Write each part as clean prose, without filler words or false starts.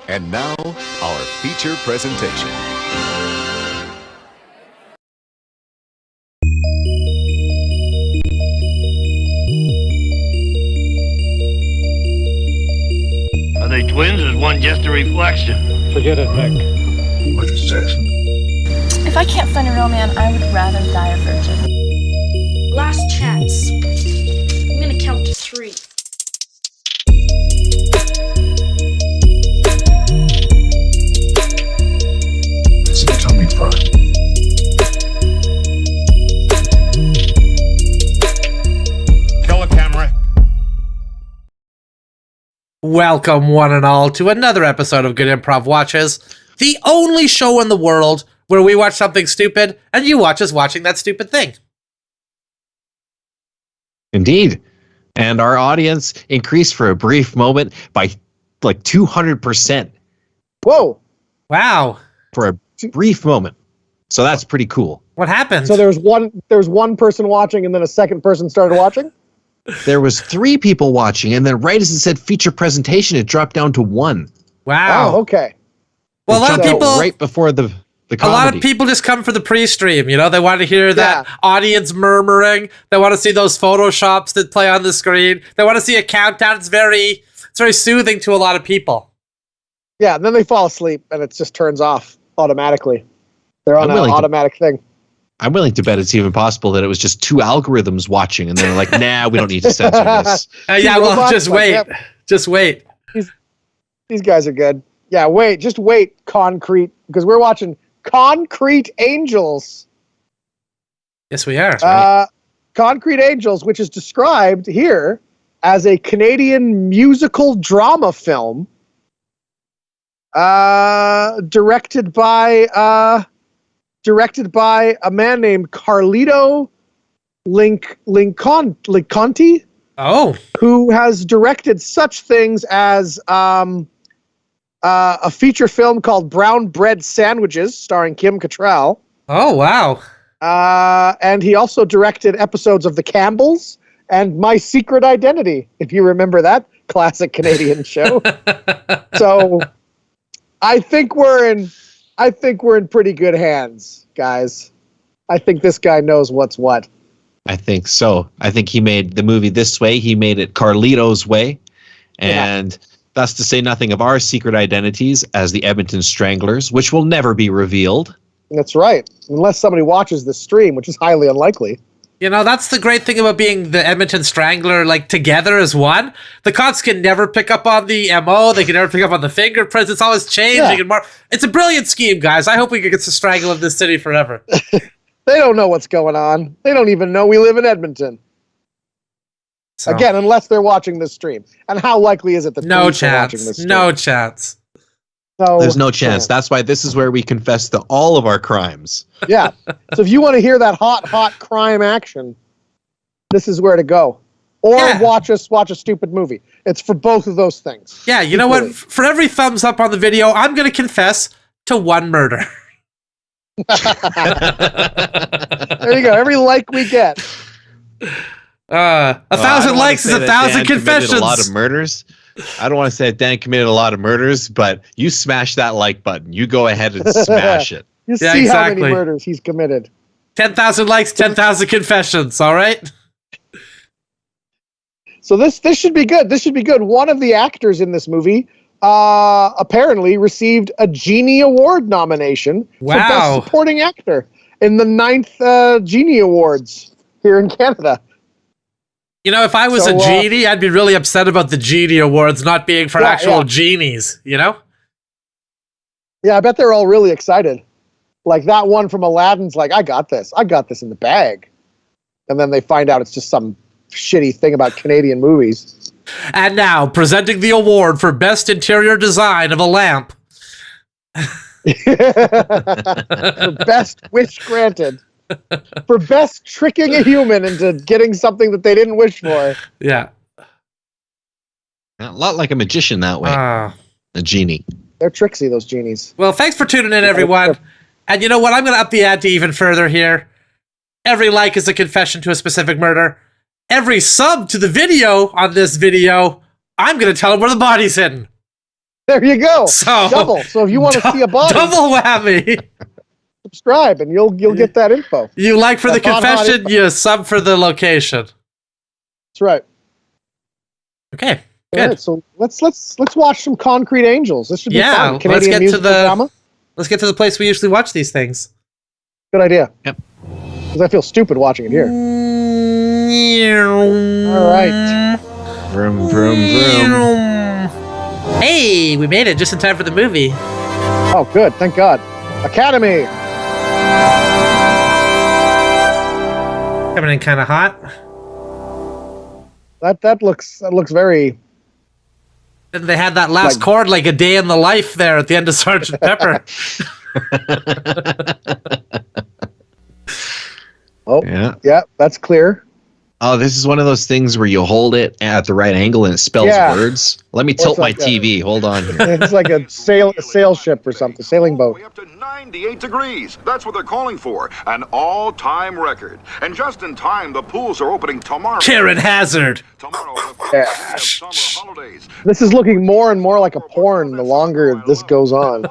And now, our feature presentation. Are they twins or is one just a reflection? Forget it, Mick. What is this? If I can't find a real man, I would rather die a virgin. Last chance. I'm gonna count to 3. It's a tummy fry. Kill a camera. Welcome, one and all, to another episode of Good Improv Watches, the only show in the world where we watch something stupid and you watch us watching that stupid thing. Indeed. And our audience increased for a brief moment by like 200%. Whoa. Wow. For a brief moment. So that's pretty cool. What happened? So there was one person watching and then a second person started watching? There was 3 people watching, and then right as it said feature presentation, it dropped down to 1. Wow. Oh, okay. Well, a lot of Jumped out people right before the comedy. A lot of people just come for the pre-stream, you know? They want to hear that audience murmuring. They want to see those photoshops that play on the screen. They want to see a countdown. It's very soothing to a lot of people. Yeah, and then they fall asleep and it just turns off automatically. They're on an automatic thing. I'm willing to bet it's even possible that it was just 2 algorithms watching, and they're like, nah, we don't need to censor this. Yeah, well, just wait. Yep. Just wait. These guys are good. Yeah, just wait, Concrete, because we're watching Concrete Angels. Yes, we are. Right. Concrete Angels, which is described here as a Canadian musical drama film directed by a man named Carlito Linconti. Oh. Who has directed such things as a feature film called Brown Bread Sandwiches, starring Kim Cattrall. Oh, wow. And he also directed episodes of The Campbells and My Secret Identity, if you remember that classic Canadian show. So I think we're in pretty good hands, guys. I think this guy knows what's what. I think so. I think he made the movie this way. He made it Carlito's way. And that's to say nothing of our secret identities as the Edmonton Stranglers, which will never be revealed. That's right. Unless somebody watches this stream, which is highly unlikely. You know, that's the great thing about being the Edmonton Strangler, like, together as one. The cops can never pick up on the MO. They can never pick up on the fingerprints. It's always changing. And it's a brilliant scheme, guys. I hope we can get to strangle in this city forever. They don't know what's going on. They don't even know we live in Edmonton. So. Again, unless they're watching this stream. And how likely is it that no police are watching this stream? No chance. There's no chance. That's why this is where we confess to all of our crimes. Yeah. So if you want to hear that hot crime action, this is where to go. Or watch a stupid movie. It's for both of those things. Yeah, you know what? For every thumbs up on the video, I'm going to confess to 1 murder. There you go. Every like we get. 1,000 likes is 1,000 confessions. A lot of murders. I don't want to say that Dan committed a lot of murders, but you smash that like button. You go ahead and smash it. You see how many murders he's committed. 10,000 likes, 10,000 confessions. All right. So this should be good. This should be good. One of the actors in this movie apparently received a Genie Award nomination for Best Supporting Actor in the 9th Genie Awards here in Canada. You know, if I was a genie, I'd be really upset about the Genie Awards not being for actual genies, you know? Yeah, I bet they're all really excited. Like that one from Aladdin's like, I got this in the bag. And then they find out it's just some shitty thing about Canadian movies. And now, presenting the award for Best Interior Design of a Lamp. For Best Wish Granted. For best tricking a human into getting something that they didn't wish for. Yeah. A lot like a magician that way. A genie. They're tricksy, those genies. Well, thanks for tuning in, everyone. And you know what? I'm going to up the ante even further here. Every like is a confession to a specific murder. every sub to the video on this video, I'm going to tell them where the body's hidden. There you go. So double. So if you want to see a body, double whammy. subscribe and you'll get that info. You like for the That's confession, you sub for the location. That's right. Okay, All good. right, so let's watch some Concrete Angels. This should be fun. Let's Canadian get to musical drama. let's get to the place we usually watch these things. Good idea. Yep. Because I feel stupid watching it here. All right. Vroom, vroom, vroom. Hey, we made it just in time for the movie. Oh, good. Thank God. Academy. Coming in kind of hot. That looks very. And they had that last Like- chord, like a day in the life there at the end of Sergeant Pepper. Oh, yeah, that's clear. Oh, this is one of those things where you hold it at the right angle and it spells Yeah. words. Let me tilt like my TV. Hold on here. It's like a sail ship or something, sailing boat. Way up to 98 degrees. That's what they're calling for. An all-time record. And just in time, the pools are opening tomorrow. Karen Hazard. Tomorrow, the first day of summer holidays. This is looking more and more like a porn the longer this goes on.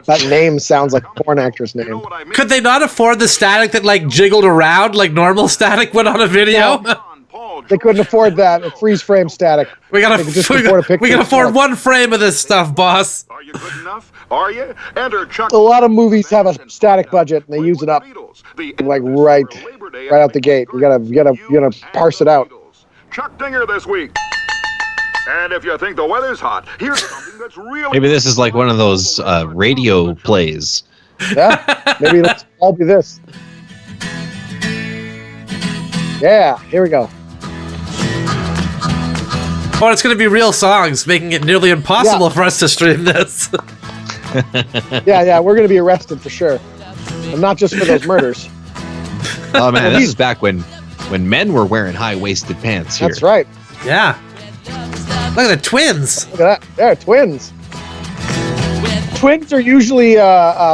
That name sounds like a porn actress You know name. what I mean? Could they not afford the static that like jiggled around like normal static went on a video? John, Paul, They couldn't afford that. Freeze frame static. We gotta, They could just we afford a gotta, picture we can of afford stuff. one frame of this stuff, boss. Are you good enough? Are you? Enter Chuck. A lot of movies have a static budget and they use it up like right out the gate. You gotta parse it out. Chuck Dinger this week. And if you think the weather's hot, here's something that's really. Maybe this is like one of those radio plays. Yeah, maybe let's all be this. Yeah, here we go. Or it's gonna be real songs, making it nearly impossible for us to stream this. Yeah, we're gonna be arrested for sure, and not just for those murders. Oh man, this is back when men were wearing high-waisted pants here. That's right. Yeah. Look at the twins. Look at that. They're twins. Twins are usually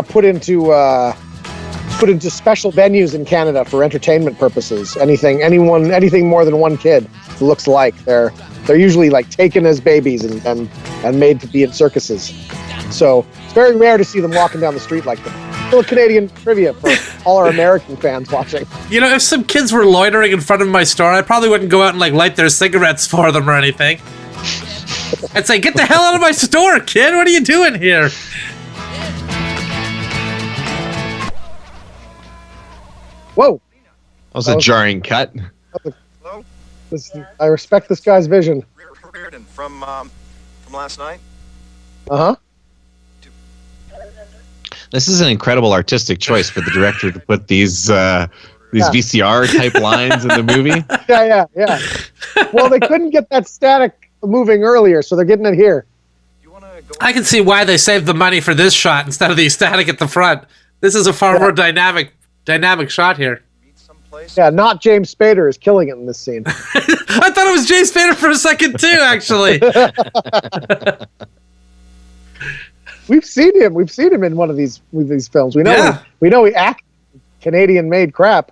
put into special venues in Canada for entertainment purposes. Anything more than one kid looks like they're usually like taken as babies and made to be in circuses. So it's very rare to see them walking down the street like that. Little Canadian trivia for all our American fans watching. You know, if some kids were loitering in front of my store, I probably wouldn't go out and like light their cigarettes for them or anything. I'd say, get the hell out of my store, kid! What are you doing here? Whoa! That was a jarring cut. I respect this guy's vision. From last night. Uh-huh. This is an incredible artistic choice for the director to put these VCR type lines in the movie. Yeah. Well, they couldn't get that static moving earlier, so they're getting it here. I can see why they saved the money for this shot instead of the static at the front. This is a far more dynamic shot here. Yeah, not James Spader is killing it in this scene. I thought it was James Spader for a second too, actually. We've seen him in one of these films. We know he acts Canadian-made crap.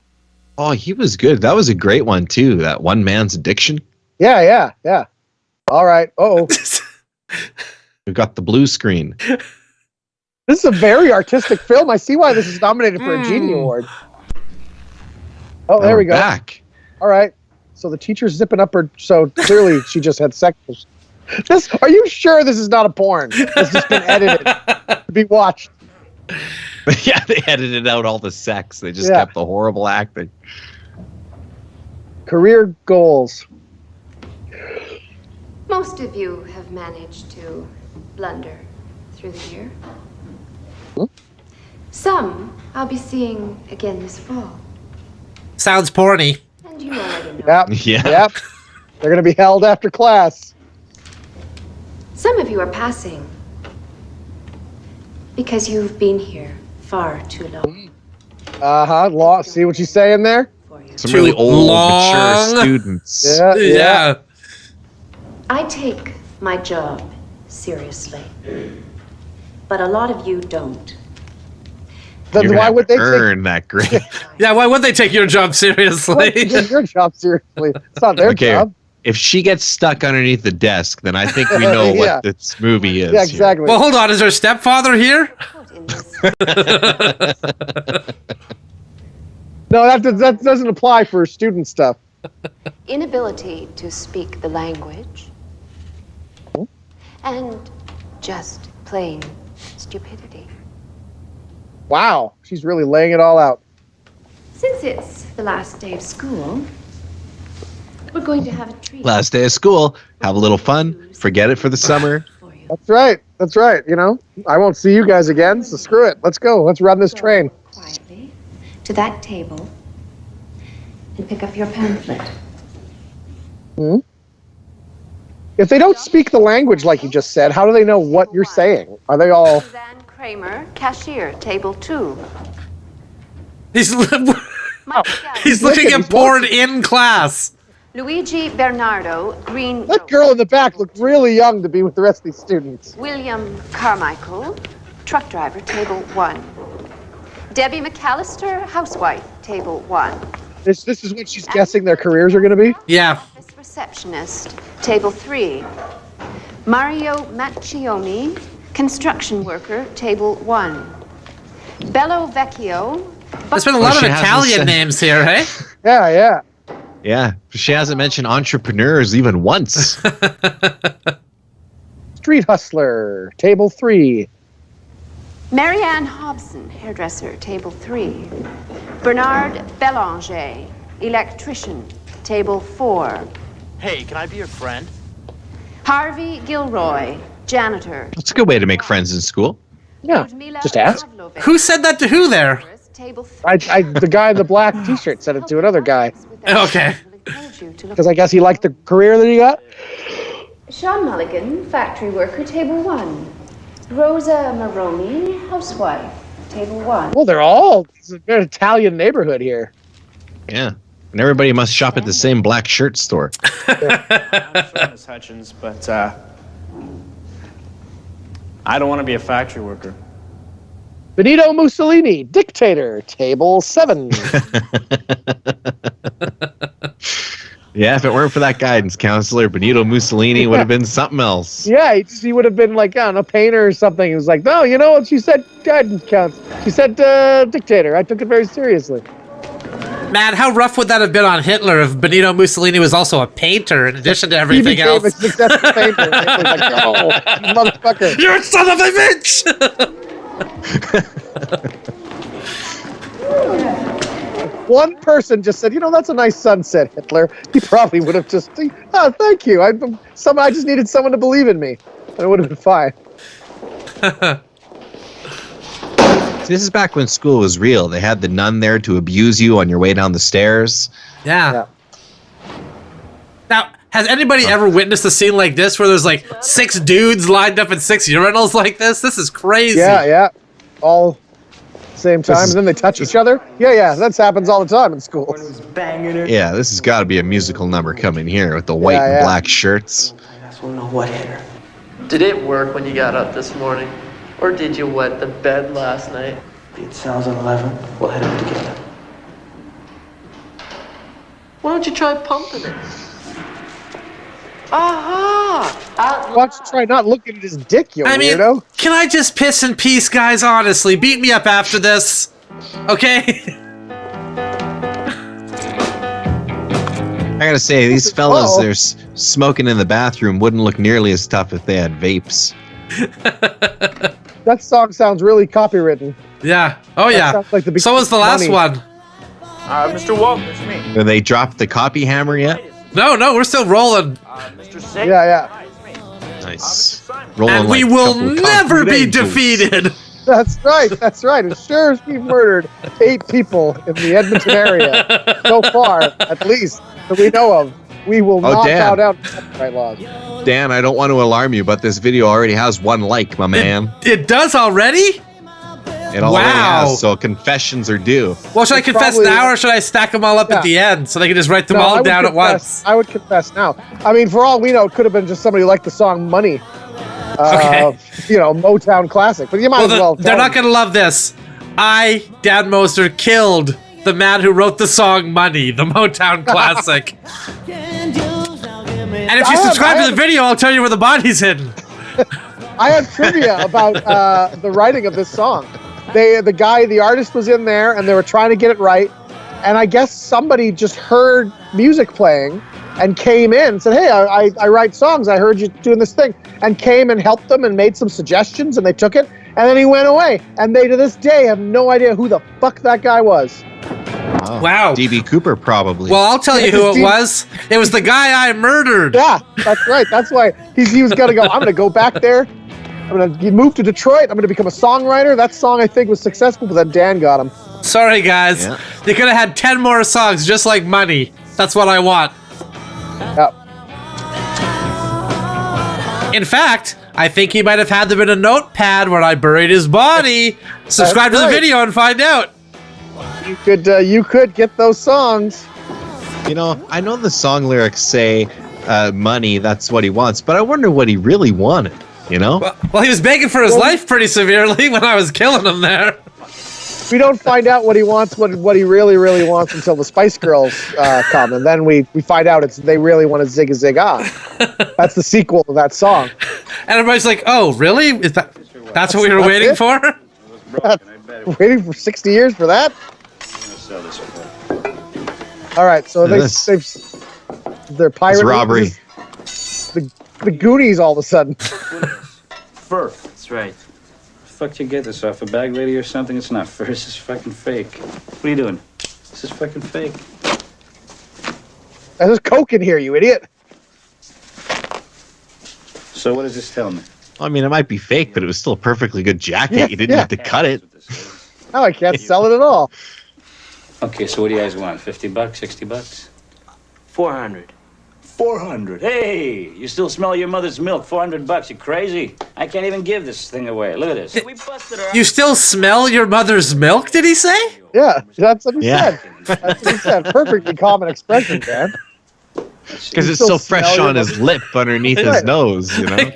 Oh, he was good. That was a great one too. That One Man's Addiction. Yeah. All right. Oh, We've got the blue screen. this is a very artistic film. I see why this is nominated for a Genie Award. Oh, there we go. Back. All right. So the teacher's zipping up her. So clearly she just had sex. Are you sure this is not a porn? It's just been edited to be watched. Yeah, they edited out all the sex. They just kept the horrible acting. Career goals. Most of you have managed to blunder through the year. Some I'll be seeing again this fall. Sounds porny. And you already know. Yep. They're going to be held after class. Some of you are passing because you've been here far too long. See what she's saying there? Some really old, mature students. Yeah. I take my job seriously, but a lot of you don't. Then You're gonna why have would to they earn that grade. Yeah, why would they take your job seriously? take your job seriously? It's not their Okay. job. If she gets stuck underneath the desk, then I think we know Yeah. what this movie is. Yeah, exactly. Well, hold on. Is her stepfather here? No, that doesn't apply for student stuff. Inability to speak the language. And just plain stupidity. Wow, she's really laying it all out. Since it's the last day of school, we're going to have a treat. Last day of school, have a little fun, forget it for the summer. That's right. That's right. You know, I won't see you guys again, so screw it. Let's go. Let's run this train. Quietly to that table and pick up your pamphlet. Hmm? If they don't speak the language like you just said, how do they know what you're saying? Are they all... Suzanne Kramer, cashier, table 2. He's looking at porn in class. Luigi Bernardo, green. That girl in the back looked really young to be with the rest of these students. William Carmichael, truck driver, table 1. Debbie McAllister, housewife, table 1. This is what she's guessing their careers are going to be? Yeah. Receptionist, table 3. Mario Macchioni, construction worker, table 1. Bello Vecchio. There's been a lot of Italian names here, hey? Yeah, yeah. Yeah, she hasn't mentioned entrepreneurs even once. Street hustler, table 3. Marianne Hobson, hairdresser, table 3. Bernard Belanger, electrician, table 4. Hey, can I be your friend? Harvey Gilroy, janitor. That's a good way to make friends in school. Yeah, just ask. Who said that to who there? The guy in the black t-shirt said it to another guy. Okay. Because I guess he liked the career that he got. Sean Mulligan, factory worker, table 1. Rosa Maroney, housewife, table 1. Well, it's a very Italian neighborhood here. Yeah. And everybody must shop at the same black shirt store. I'm sorry, Miss Hutchins, but I don't want to be a factory worker. Benito Mussolini, dictator, table 7. Yeah, if it weren't for that guidance counselor, Benito Mussolini would have been something else. Yeah, he would have been like, I don't know, painter or something. He was like, no, you know what? She said guidance counts. She said dictator. I took it very seriously. Man, how rough would that have been on Hitler if Benito Mussolini was also a painter in addition to everything He became else? a successful painter. He was like, oh, you motherfucker. You're a son of a bitch! One person just said, you know, that's a nice sunset, Hitler. He probably would have just, oh, thank you. I just needed someone to believe in me. And it would have been fine. This is back when school was real. They had the nun there to abuse you on your way down the stairs. Yeah. Now, has anybody ever witnessed a scene like this where there's like 6 dudes lined up in 6 urinals like this? This is crazy. Yeah. All same time, and then they touch each other. Yeah. That happens all the time in schools. Yeah, this has got to be a musical number coming here with the white and black shirts. I just want to know what hit her. Did it work when you got up this morning? Or did you wet the bed last night? It sounds at 11. We'll head up together. Why don't you try pumping it? Aha! Why don't you try not looking at his dick, you weirdo? Can I just piss in peace, guys? Honestly, beat me up after this. Okay? I gotta say, these fellas, they're smoking in the bathroom wouldn't look nearly as tough if they had vapes. That song sounds really copywritten. Yeah. Oh, That yeah. sounds like the So was the last money. one. Mr. Wolf, it's me. Have they dropped the copy hammer yet? No, we're still rolling. Mr. Sig? Yeah. Nice. Rolling And like we a will couple of never concrete be angels. defeated. That's right. As sure as we've murdered 8 people in the Edmonton area so far, at least, that we know of, we will not bow down to copyright laws. Dan, I don't want to alarm you, but this video already has 1 like, my man. It does already? It already has, so confessions are due. Well, should I confess now or should I stack them all up at the end so they can just write them all down at once? I would confess now. I mean, for all we know, it could have been just somebody who liked the song Money. Okay. You know, Motown classic. But you might as well. They're not going to love this. Dan Moser, killed the man who wrote the song Money, the Motown classic. And if you subscribe to the video, I'll tell you where the body's hidden. I have trivia about the writing of this song. The artist was in there, and they were trying to get it right. And I guess somebody just heard music playing and came in and said, hey, I write songs. I heard you doing this thing. And came and helped them and made some suggestions, and they took it. And then he went away. And they, to this day, have no idea who the fuck that guy was. Oh, wow. D.B. Cooper, probably. Well, I'll tell you who it was. It was the guy I murdered. Yeah, that's right. That's why he was going to go, I'm going to go back there. I'm going to move to Detroit. I'm going to become a songwriter. That song, I think, was successful, but then Dan got him. Sorry, guys. Yeah. They could have had 10 more songs just like Money. That's what I want. Yep. In fact, I think he might have had them in a notepad where I buried his body. Subscribe to the video and find out. You could get those songs. You know, I know the song lyrics say money, that's what he wants, but I wonder what he really wanted, you know? Well, he was begging for his life pretty severely when I was killing him there. We don't find out what he wants, what he really, really wants until the Spice Girls come, and then we find out they really want to zig a zig ah. That's the sequel to that song. And everybody's like, "Oh, really? Is that's what we were waiting for?" Waiting for 60 years for that? All right, so they're pirate. It's robbery. The Goonies all of a sudden. Fur. That's right. Fuck you get this off a bag lady or something? It's not fur. This is fucking fake. What are you doing? This is fucking fake. There's Coke in here, you idiot. So what does this tell me? I mean, it might be fake, but it was still a perfectly good jacket. Yeah, You didn't need to cut it. No, I can't sell it at all. Okay, so what do you guys want? $50, $60? 400. 400. Hey, you still smell your mother's milk. $400. You crazy? I can't even give this thing away. Look at this. We busted her. You still smell your mother's milk? Did he say? Yeah, that's what he said. That's what he said. Perfectly common expression, man. Because it's so fresh on his lip underneath his nose, you know?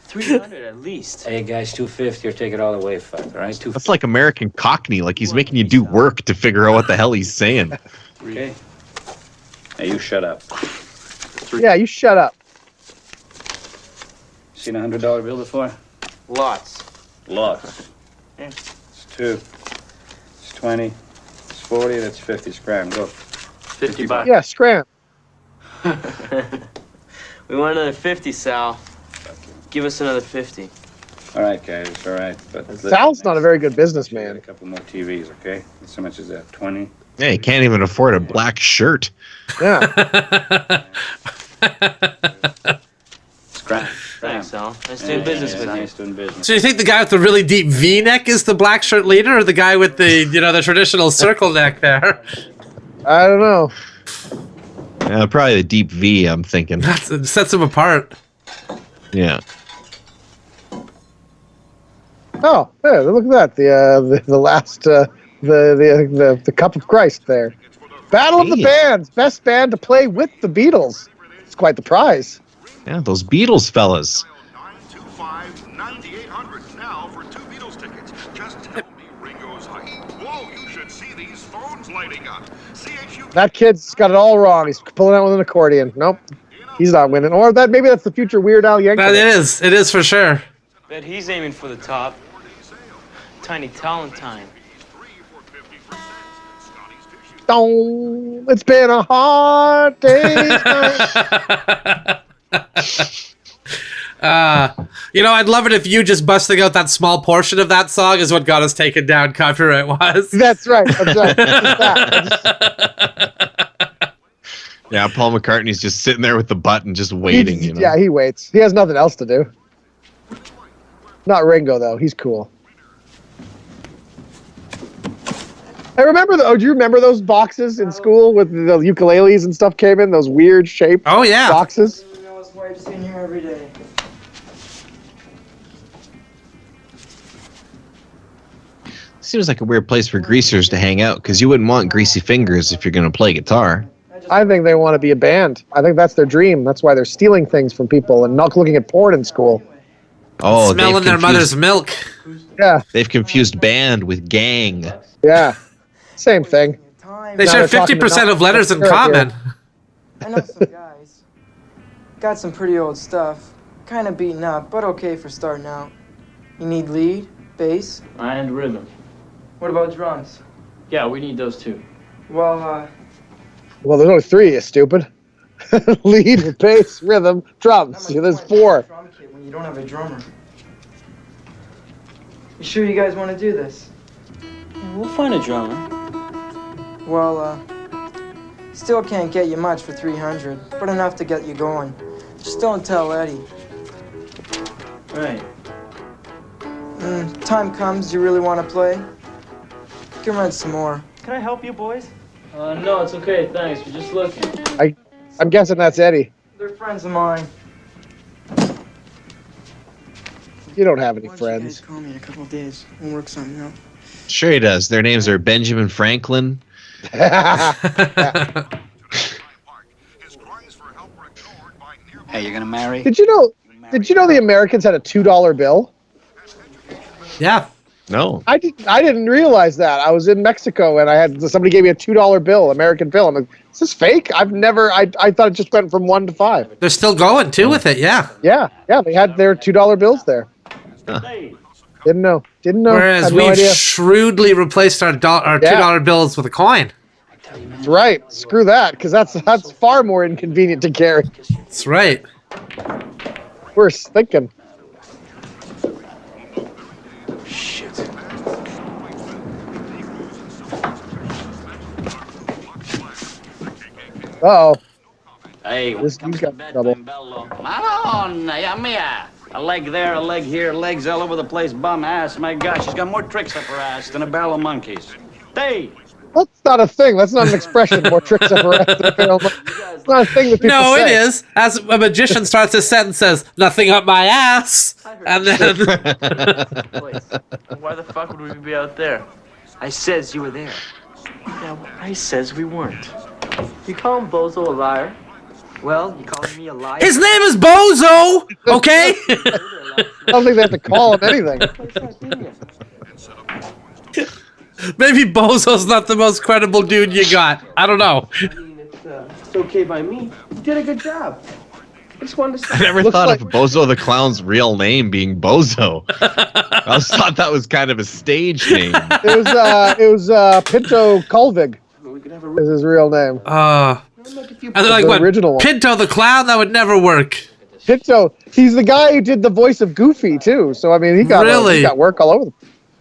300 at least. Hey, guys, 250 or take it all away, fuck, all right? 250. That's like American Cockney. Like he's making you do work to figure out what the hell he's saying. Okay. Hey, you shut up. Yeah, you shut up. Seen a $100 bill before? Lots. Lots. Yeah. It's 2. It's 20. It's 40. That's 50. Scram. Go. $50. Yeah, scram. We want another 50, Sal. Give us another 50. All right, guys. All right. But Sal's not a very good a businessman. couple more TVs, okay? So much is that? 20? Yeah, he can't even afford a black shirt. Yeah. Scram. Thanks, Sal. Nice doing business with you. Nice doing business. So you think the guy with the really deep V-neck is the black shirt leader, or the guy with the the traditional circle neck there? I don't know. Yeah, probably the deep V, I'm thinking. It sets him apart. Yeah. Oh, yeah, look at that. The last the Cup of Christ there. Battle of the Bands, best band to play with the Beatles. It's quite the prize. Yeah, those Beatles fellas. 925-9800 now for 2 Beatles tickets. Just tell me Ringo's height. Whoa, you should see these phones lighting up. CHU. That kid's got it all wrong. He's pulling out with an accordion. Nope, he's not winning. Or maybe that's the future Weird Al Yankovic. That is. It is for sure. Bet he's aiming for the top. Tiny Talentine. Dong. It's been a hard day. I'd love it if you just busting out that small portion of that song is what got us taken down copyright-wise. That's right. That's right. Yeah, Paul McCartney's just sitting there with the button, just waiting. Yeah, he waits. He has nothing else to do. Not Ringo though. He's cool. I remember. Do you remember those boxes in school with the ukuleles and stuff came in? Those weird shaped boxes. I was wipes in here every day. Seems like a weird place for greasers to hang out, because you wouldn't want greasy fingers if you're going to play guitar. I think they want to be a band. I think that's their dream. That's why they're stealing things from people and not looking at porn in school. Oh, Smelling their mother's milk. Yeah. They've confused band with gang. Yeah. Same thing. They share 50% of letters in common. I know some guys. Got some pretty old stuff. Kind of beaten up, but okay for starting out. You need lead, bass, And rhythm. What about drums? Yeah, we need those too. Well, Well, there's only 3, you stupid. Lead, bass, rhythm, drums. Yeah, there's 4. drum kit when you don't have a drummer. You sure you guys want to do this? Yeah, we'll find a drummer. Well, still can't get you much for 300, but enough to get you going. Just don't tell Eddie. Right. Time comes, you really want to play? You can rent some more. Can I help you, boys? No, it's okay, thanks. We're just looking. I'm guessing that's Eddie. They're friends of mine. You don't have any Why don't you guys friends. call me in a couple of days? We'll work something out. Sure he does. Their names are Benjamin Franklin. Hey, you're gonna marry? Did you know the Americans had a $2 bill? Yeah. No. I didn't realize that. I was in Mexico and somebody gave me a $2 bill, American bill. I'm like, is this fake? I thought it just went from 1 to 5. They're still going too with it, yeah. Yeah, they had their $2 bills there. Didn't know. Whereas had no we've idea. shrewdly replaced our $2 bills with a coin. That's right. Screw that, because that's far more inconvenient to carry. That's right. Worse thinking. Uh-oh. Hey, This dude's got trouble. Madonna, mia. A leg there, a leg here, legs all over the place, bum ass. My gosh, she's got more tricks up her ass than a barrel of monkeys. Hey! That's not a thing. That's not an expression. More tricks up her ass than a barrel of monkeys. It's not a thing that people No, say. it is. As a magician starts his sentence, says, nothing up my ass. And then... Why the fuck would we be out there? I says you were there. Yeah, well, I says we weren't. You call him Bozo a liar? Well, you calling me a liar? His name is Bozo, okay? I don't think they have to call him anything. Maybe Bozo's not the most credible dude you got. I don't know. I mean, it's okay by me. You did a good job. I just wanted to I never thought of Bozo the Clown's real name being Bozo. I always thought that was kind of a stage name. It was Pinto Colvig is his real name. And they're like, The what? original one. Pinto the Clown? That would never work. Pinto, he's the guy who did the voice of Goofy too. So I mean, he got work all over.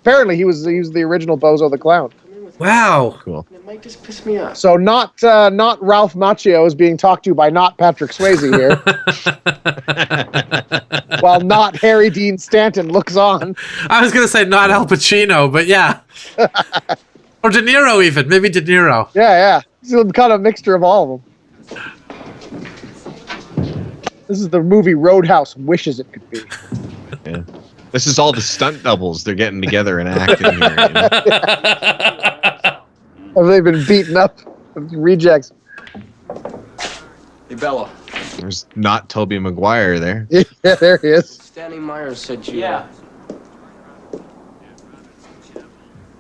Apparently, he was the original Bozo the Clown. Wow. Cool. It might just piss me off. So not Ralph Macchio is being talked to by not Patrick Swayze here, while not Harry Dean Stanton looks on. I was gonna say not Al Pacino, but yeah. Or De Niro even. Maybe De Niro. Yeah. He's kind of a mixture of all of them. This is the movie Roadhouse wishes it could be. Yeah. This is all the stunt doubles they're getting together and acting here. You know? Have they been beaten up? Rejects. Hey, Bella. There's not Tobey Maguire there. Yeah, there he is. Stanley Myers said you... Yeah.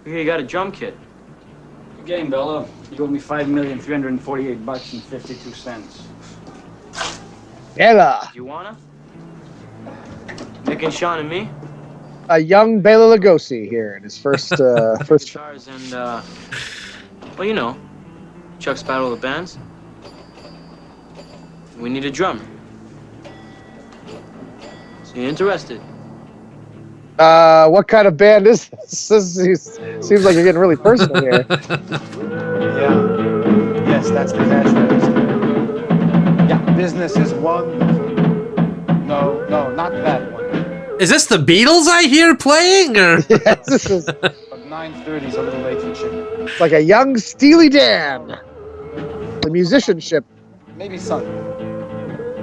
Here, you got a drum kit. Good game, Bella. You owe me $5,348.52. Bela. Do you wanna? Nick and Sean and me? A young Bela Lugosi here in his first first. Guitars and, well, you know, Chuck's Battle of the Bands. We need a drummer. So you interested? What kind of band is this? Seems like you're getting really personal here. Yeah. Yes, that's the cash register. Yeah, business is one. No, not that one. Is this the Beatles I hear playing? Or? Yes, this is. But 9:30 is a little late for chicken. It's like a young Steely Dan. The musicianship. Maybe son.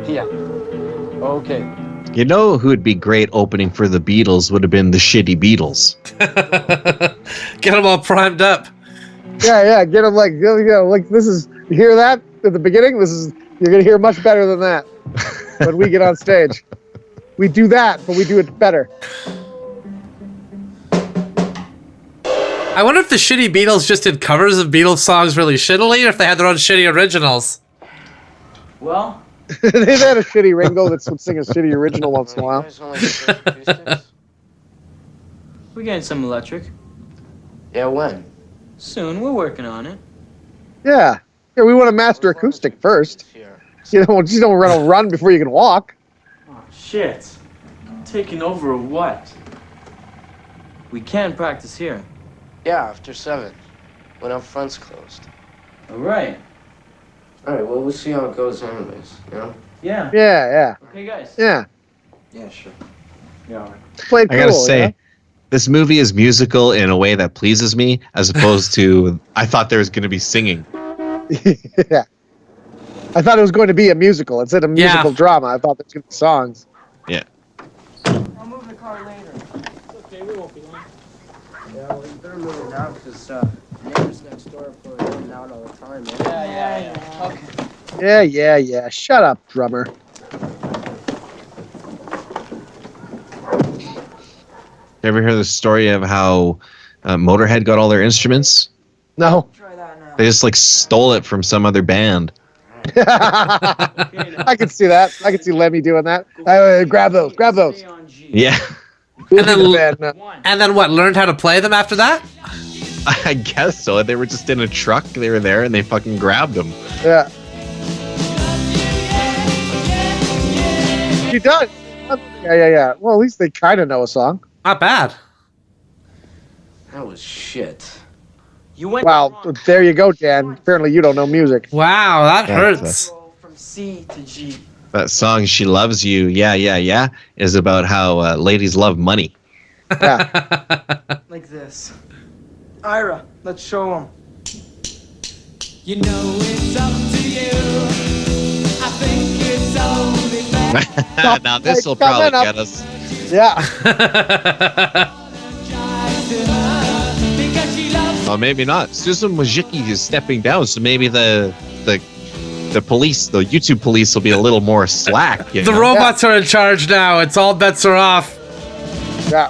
Yeah. Okay. You know who would be great opening for the Beatles would have been the Shitty Beatles. Get them all primed up. Yeah. Get them like this is. You hear that at the beginning? You're gonna hear much better than that when we get on stage. We do that, but we do it better. I wonder if the shitty Beatles just did covers of Beatles songs really shittily, or if they had their own shitty originals. Well, They had a shitty Ringo that would sing a shitty original once in a while. we're getting some electric. Yeah, when? Soon, we're working on it. Yeah. Yeah, we want to master acoustic first. You just don't run before you can walk. Oh, shit. Taking over or what? We can practice here. Yeah, after 7. When our front's closed. All right. Alright, well, we'll see how it goes anyways, you know? Yeah. Yeah. Okay, guys. Yeah. Yeah, sure. Yeah, all right. Played I gotta cool, say, yeah? this movie is musical in a way that pleases me, as opposed to I thought there was going to be singing. Yeah. I thought it was going to be a musical instead of musical drama. I thought there was going to be songs. Yeah. I'll move the car later. Okay, we won't be long. Yeah, well, you better move it now because neighbors next door are pulling in and out all the time, man. Yeah. Okay. Yeah. Shut up, drummer. You ever hear the story of how Motorhead got all their instruments? No. They just like stole it from some other band. I could see that. I could see Lemmy doing that. Grab those. Yeah. And then what? Learned how to play them after that? I guess so. They were just in a truck. They were there and they fucking grabbed them. Yeah. He does. Yeah. Well, at least they kind of know a song. Not bad. That was shit. You went Wow, there you go, Dan. Apparently you don't know music. Wow, that hurts. from C to G. That song, She Loves You, yeah, is about how ladies love money. Like this. Ira, let's show them. You know it's up to you. I think it's only fair. Now this will probably get us. Yeah. Well, maybe not. Susan Wojcicki is stepping down, so maybe the police, the YouTube police, will be a little more slack. You The know? robots are in charge now. It's all bets are off. Yeah.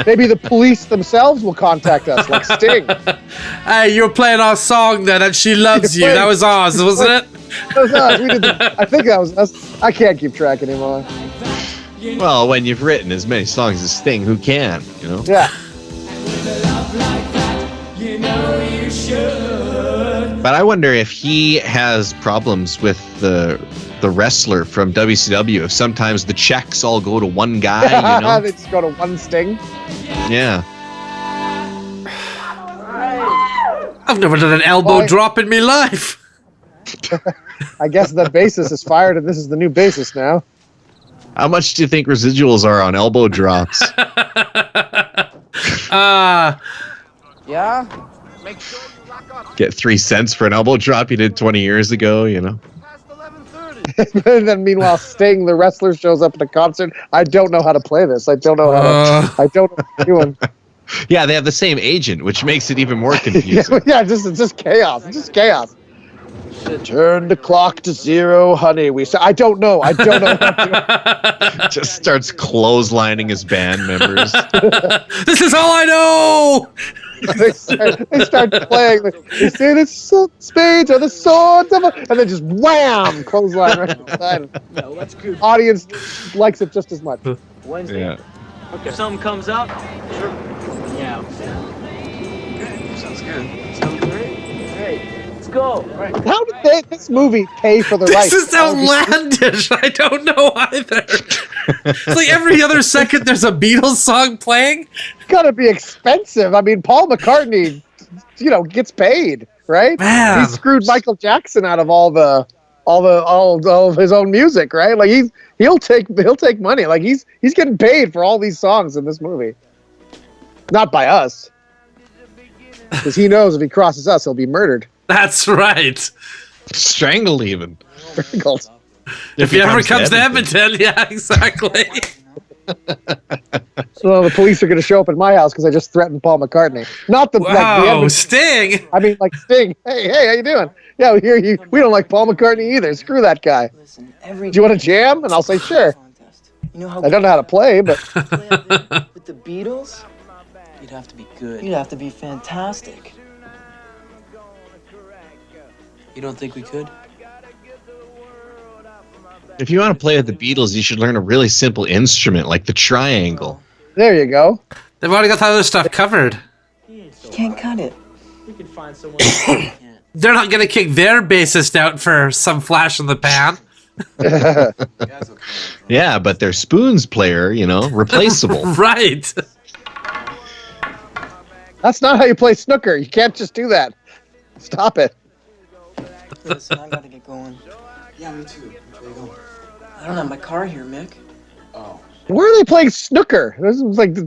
Maybe the police themselves will contact us, like Sting. Hey, you were playing our song then, and She Loves You. That was Oz, wasn't it? That was us. We did I think that was us. I can't keep track anymore. Well, when you've written as many songs as Sting, who can? You know? Yeah. But I wonder if he has problems with the wrestler from WCW. If sometimes the checks all go to one guy, you know? They just go to one Sting. Yeah. I've never done an elbow drop in my life. I guess the bassist is fired, and this is the new bassist now. How much do you think residuals are on elbow drops? Yeah? Get 3 cents for an elbow drop you did 20 years ago, you know? And then meanwhile, Sting, the wrestler, shows up at a concert. I don't know how to play this. I don't know how to. I don't know what I'm doing. Yeah, they have the same agent, which makes it even more confusing. It's just chaos. It's just chaos. Turn the clock to 0, honey. I don't know. What I'm doing. Just starts clotheslining his band members. This is all I know. They start playing. They say the spades are the swords of and then just wham, clothesline right beside him. No, that's good. Audience likes it just as much. Wednesday. Yeah. Okay. If something comes up, sure. Yeah. Okay, sounds good. Sounds great. Great. Let's go. Right. How did this movie pay for the rights? This is outlandish. I don't know either. It's like every other second there's a Beatles song playing. It's gotta be expensive. I mean, Paul McCartney, gets paid, right? Man. He screwed Michael Jackson out of all of his own music, right? Like he'll take money. Like he's getting paid for all these songs in this movie. Not by us, because he knows if he crosses us, he'll be murdered. That's right. Strangled even. Strangled. If he ever comes to Edmonton, yeah, exactly. So the police are going to show up at my house because I just threatened Paul McCartney. Not the Wow, Sting. I mean, like Sting. Hey, how you doing? Yeah, we don't like Paul McCartney either. Screw that guy. Do you want to jam? And I'll say sure. You know how I don't know how to play, but play out there with the Beatles? You'd have to be good. You'd have to be fantastic. You don't think we could? If you want to play with the Beatles, you should learn a really simple instrument like the triangle. There you go. They've already got that other stuff covered. You can't cut it. We could find someone. They're not going to kick their bassist out for some flash in the pan. Yeah, but their spoons player, replaceable. Right. That's not how you play snooker. You can't just do that. Stop it. Listen, I gotta get going. Yeah, me too. Which way you going? I don't have my car here, Mick. Oh, Where are they playing snooker? This is like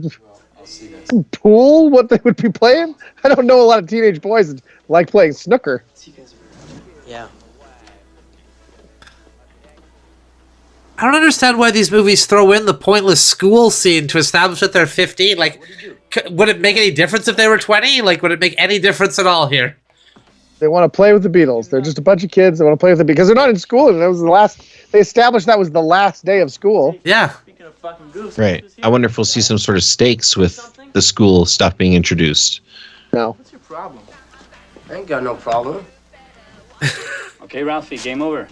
I'll see that. some pool. What they would be playing? I don't know a lot of teenage boys that like playing snooker. Yeah. I don't understand why these movies throw in the pointless school scene to establish that they're 15. Like, would it make any difference if they were 20? Like, would it make any difference at all here? They want to play with the Beatles. They're just a bunch of kids that want to play with the Beatles because they're not in school. And that was the last. They established that was the last day of school. Yeah. Speaking of fucking goose, Right. I wonder if we'll see some sort of stakes with the school stuff being introduced. No. What's your problem? I ain't got no problem. Okay, Ralphie, game over.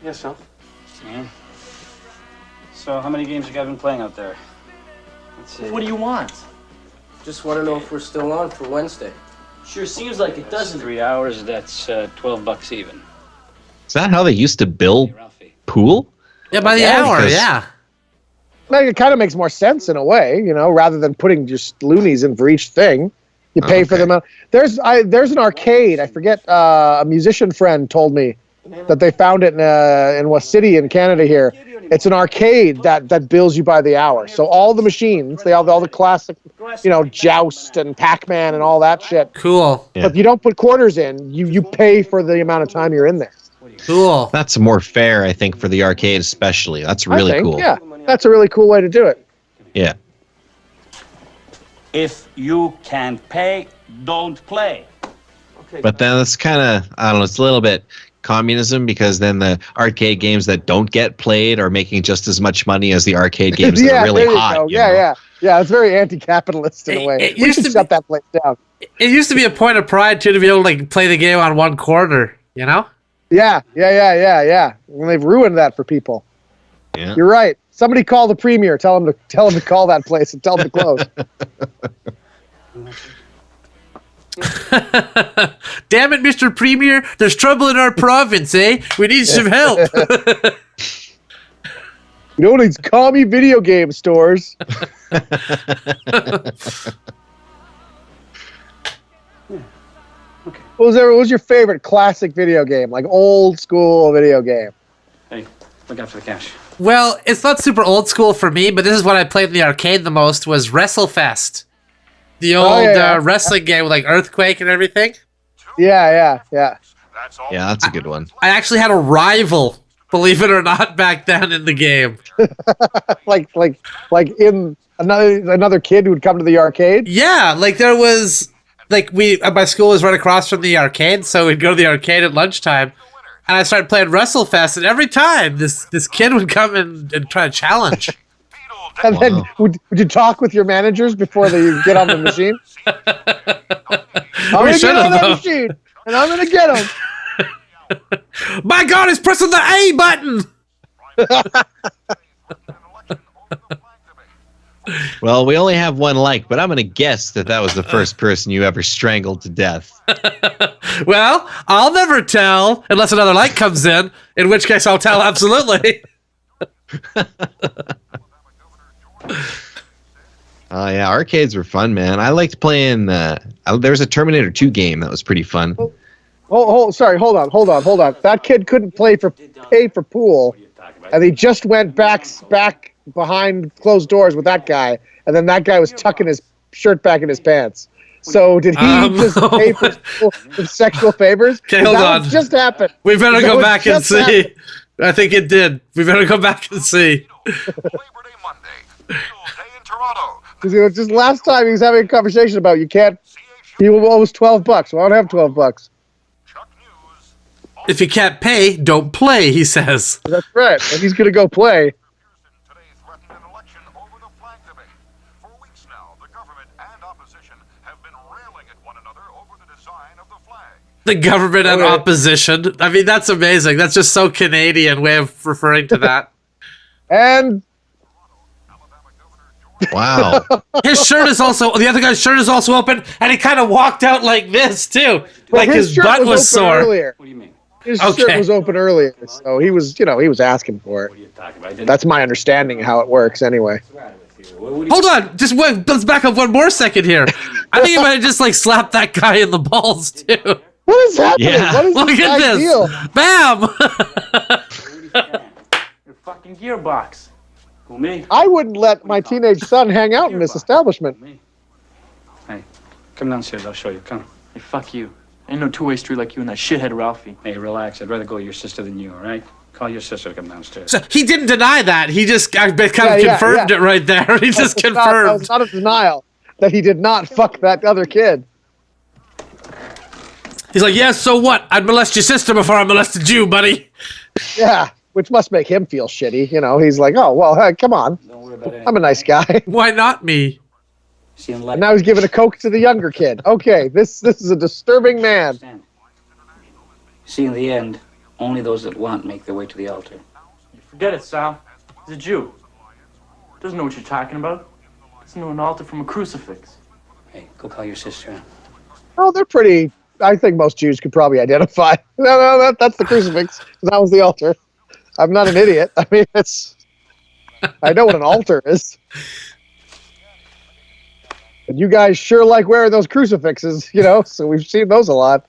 Yes, sir. Yeah. So, how many games you guys been playing out there? Let's see. What do you want? Just want to know if we're still on for Wednesday. Sure seems like it That's doesn't. 3 hours, that's $12 even. Is that how they used to bill pool? Yeah, by the Yeah, hour, because- yeah. Like, it kind of makes more sense in a way, rather than putting just loonies in for each thing. You pay for them out. There's an arcade. I forget. A musician friend told me that they found it in what city in Canada here. It's an arcade that bills you by the hour. So all the machines, they have all the classic, Joust and Pac-Man and all that shit. Cool. Yeah. But if you don't put quarters in, you pay for the amount of time you're in there. Cool. That's more fair, I think, for the arcade especially. That's really I think, cool. Yeah, that's a really cool way to do it. Yeah. If you can't pay, don't play. But then it's kind of, I don't know, it's a little bit communism because then the arcade games that don't get played are making just as much money as the arcade games that are really there you hot. go. you know? Yeah. It's very anti-capitalist in a way. It We used should to shut that place down. It used to be a point of pride, too, to be able to play the game on one quarter, Yeah. And they've ruined that for people. Yeah. You're right. Somebody call the premier. Tell him to call that place and tell them to close. Damn it, Mr. Premier, there's trouble in our province, eh? We need some help. You know these commie video game stores. What was your favorite classic video game? Like old school video game? Hey, look out for the cash. Well, it's not super old school for me, but this is what I played in the arcade the most was WrestleFest. The old wrestling game with like Earthquake and everything. Yeah. Yeah, that's a good one. I actually had a rival, believe it or not, back then in the game. like in another kid who would come to the arcade? Yeah, like there was my school was right across from the arcade, so we'd go to the arcade at lunchtime. And I started playing WrestleFest, and every time this kid would come and try to challenge. And then would you talk with your managers before they get on the machine? I'm going to get on that machine, and I'm going to get him. My God, he's pressing the A button! Well, we only have one like, but I'm going to guess that was the first person you ever strangled to death. Well, I'll never tell unless another like comes in which case I'll tell absolutely. Oh, yeah, arcades were fun, man. I liked playing, there was a Terminator 2 game that was pretty fun. Hold on. That kid couldn't pay for pool, and he just went back behind closed doors with that guy, and then that guy was tucking his shirt back in his pants. So did he just pay for sexual favors? Okay, hold on. Just happened. We better go back and see. I think it did. We better go back and see. Just last time he was having a conversation about you owes $12. Well, I don't have $12. If you can't pay, don't play, he says. That's right. And he's going to go play. The government and opposition. I mean, that's amazing. That's just so Canadian way of referring to that. And wow, his shirt is also the other guy's shirt is also open, and he kind of walked out like this too, like his butt was sore. Earlier. What do you mean? His shirt was open earlier, so he was, he was asking for it. That's my understanding of how it works, anyway. Hold on, just wait. Let's back up one more second here. I think he might have just like slapped that guy in the balls too. What is happening? Yeah. What is Look this at guy's this. deal? Bam! Your fucking gearbox. Who, me? I wouldn't let my teenage son hang out in this establishment. Hey, come downstairs. I'll show you. Come. Hey, fuck you. Ain't no two-way street like you and that shithead Ralphie. Hey, relax. I'd rather go with your sister than you, all right? Call your sister to come downstairs. So he didn't deny that. He just confirmed it right there. He just confirmed. That was not a denial that he did not fuck that other kid. He's like, yeah, so what? I'd molest your sister before I molested you, buddy. Yeah, which must make him feel shitty. He's like, oh, well, hey, come on. I'm a nice guy. Why not me? And now he's giving a Coke to the younger kid. Okay, this is a disturbing man. See, in the end, only those that want make their way to the altar. Forget it, Sal. He's a Jew. Doesn't know what you're talking about. Doesn't know an altar from a crucifix. Hey, go call your sister. Oh, they're pretty. I think most Jews could probably identify. No, that's the crucifix. That was the altar. I'm not an idiot. I mean, I know what an altar is. And you guys sure like wearing those crucifixes, so we've seen those a lot.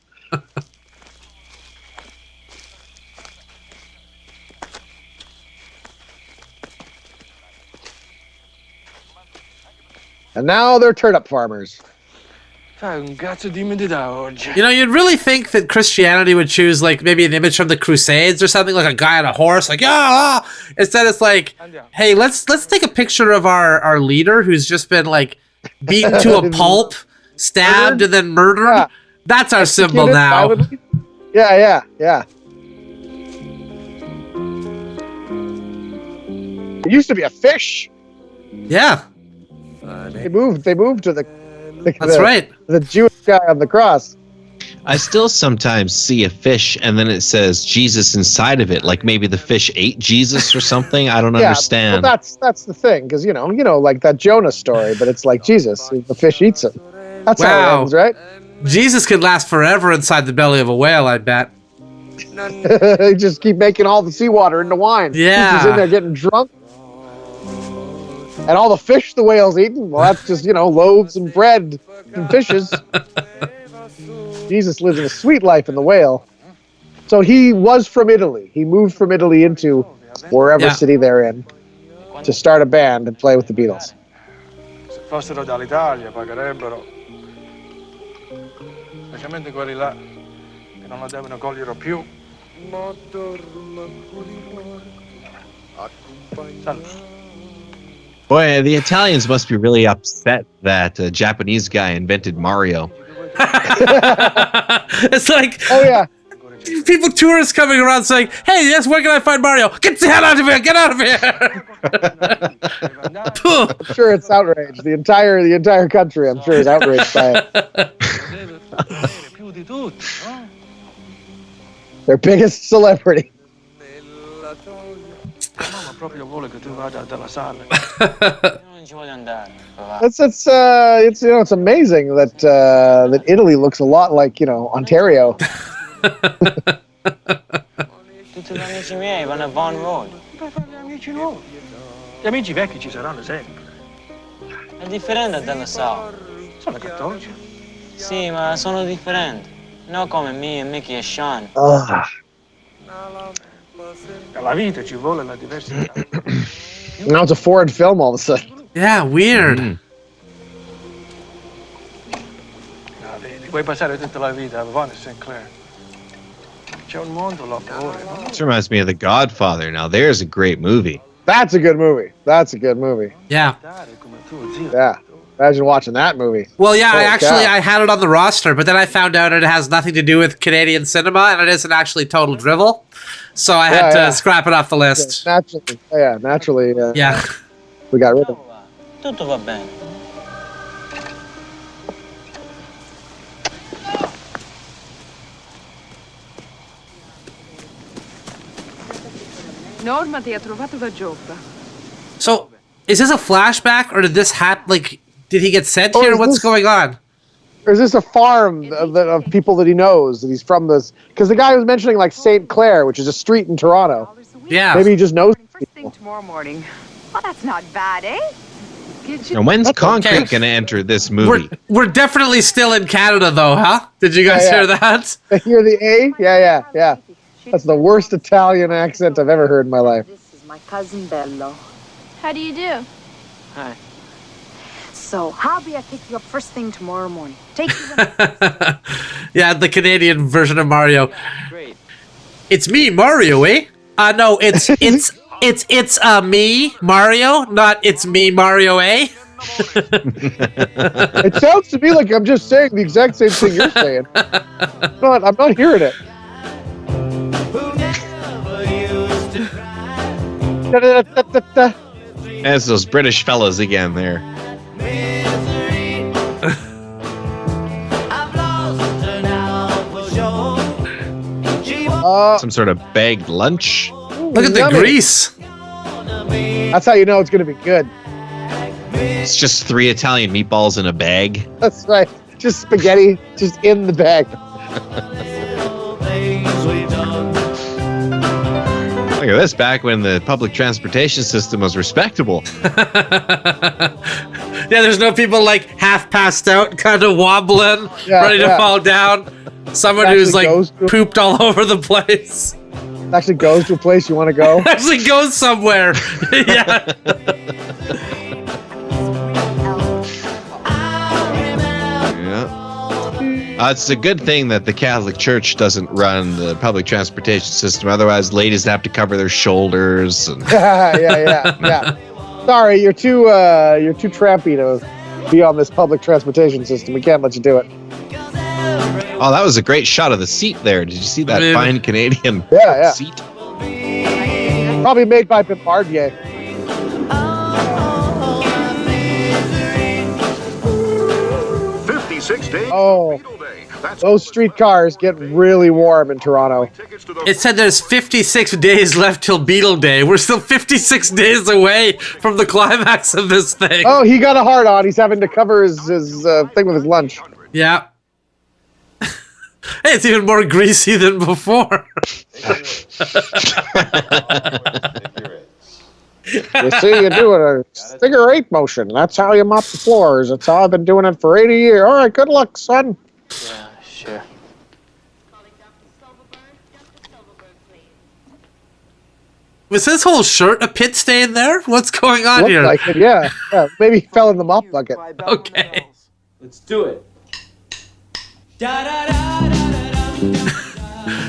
And now they're turnip farmers. You'd really think that Christianity would choose like maybe an image from the Crusades or something, like a guy on a horse, like instead it's like, hey, let's take a picture of our leader who's just been like beaten to a pulp, stabbed, and then murdered. Yeah. That's our symbol now. Yeah. It used to be a fish. Yeah. They moved to the That's right. The Jewish guy on the cross. I still sometimes see a fish and then it says Jesus inside of it, like maybe the fish ate Jesus or something. I don't understand. Well, that's the thing, because like that Jonah story, but it's like Jesus, the fish eats him. That's how it ends, right? Jesus could last forever inside the belly of a whale, I bet. They just keep making all the seawater into wine. Yeah. He's in there getting drunk. And all the fish the whale's eating, well, that's just, loaves and bread and fishes. Jesus lives a sweet life in the whale. So he was from Italy. He moved from Italy into wherever city they're in to start a band and play with the Beatles. Se fossero dall'Italia pagherebbero, specialmente quelli là che non lo devono cogliere più. Boy, the Italians must be really upset that a Japanese guy invented Mario. It's like, oh yeah, tourists coming around saying, "Hey, yes, where can I find Mario? Get the hell out of here! Get out of here!" I'm sure it's outraged. The entire country, I'm sure, is outraged by it. Their biggest celebrity. It's amazing that Italy looks a lot like Ontario. Tutti gli amici miei vanno a Vaughan Road. Gli amici nuovi. Gli amici vecchi ci saranno sempre. È differente dalla South. Sono cattolici. Sì, ma sono differenti. Non come me e Mickey e Sean. La vita ci vuole la diversità. Now it's a foreign film all of a sudden. Yeah, weird. Ti puoi passare tutta la vita a Vaughan e St. Clair. C'è un mondo là fuori, no? This reminds me of The Godfather. Now, there's a great movie. That's a good movie. Yeah. Yeah. Imagine watching that movie. Well, yeah, I had it on the roster, but then I found out it has nothing to do with Canadian cinema, and it isn't actually total drivel. So I had to scrap it off the list. Naturally. Yeah. We got rid of it. Tutto va bene. Norma ti ha trovato la giobba. So, is this a flashback, or did this did he get sent here? What's going on? Or is this a farm of people that he knows, that he's from this? Because the guy was mentioning like St. Clair, which is a street in Toronto. Yeah. Maybe he just knows Thing tomorrow morning. Well, that's not bad, eh? And when's Concrete going to enter this movie? We're definitely still in Canada, though, huh? Did you guys hear that? Hear the A? Yeah. That's the worst Italian accent I've ever heard in my life. This is my cousin Bello. How do you do? Hi. So, how about I pick you up first thing tomorrow morning? Take you Yeah, the Canadian version of Mario. Great. It's me, Mario, eh? No, it's me, Mario, not it's me, Mario, eh? It sounds to me like I'm just saying the exact same thing you're saying. I'm not hearing it. That's those British fellas again there. Some sort of bagged lunch. Look at the grease. That's how you know it's going to be good. It's just 3 Italian meatballs in a bag. That's right. Just spaghetti, just in the bag. Look at this, back when the public transportation system was respectable. Yeah, there's no people like half passed out, kind of wobbling, ready to fall down. Someone who's like pooped all over the place. Actually goes to a place you want to go. Actually goes somewhere. Yeah. It's a good thing that the Catholic Church doesn't run the public transportation system. Otherwise, ladies have to cover their shoulders. And yeah. Sorry, you're too trampy to be on this public transportation system. We can't let you do it. Oh, that was a great shot of the seat there. Did you see that fine Canadian seat? Probably made by Bombardier. Oh, those streetcars get really warm in Toronto. It said there's 56 days left till Beetle Day. We're still 56 days away from the climax of this thing. Oh, he got a hard on. He's having to cover his thing with his lunch. Yeah. Hey, it's even more greasy than before. You see, you're doing a figure 8 motion. That's how you mop the floors. That's how I've been doing it for 80 years. All right, good luck, son. Yeah, sure. Was his whole shirt a pit stain there? What's going on Looked here? like it, yeah. Maybe he fell in the mop bucket. Okay. Let's do it.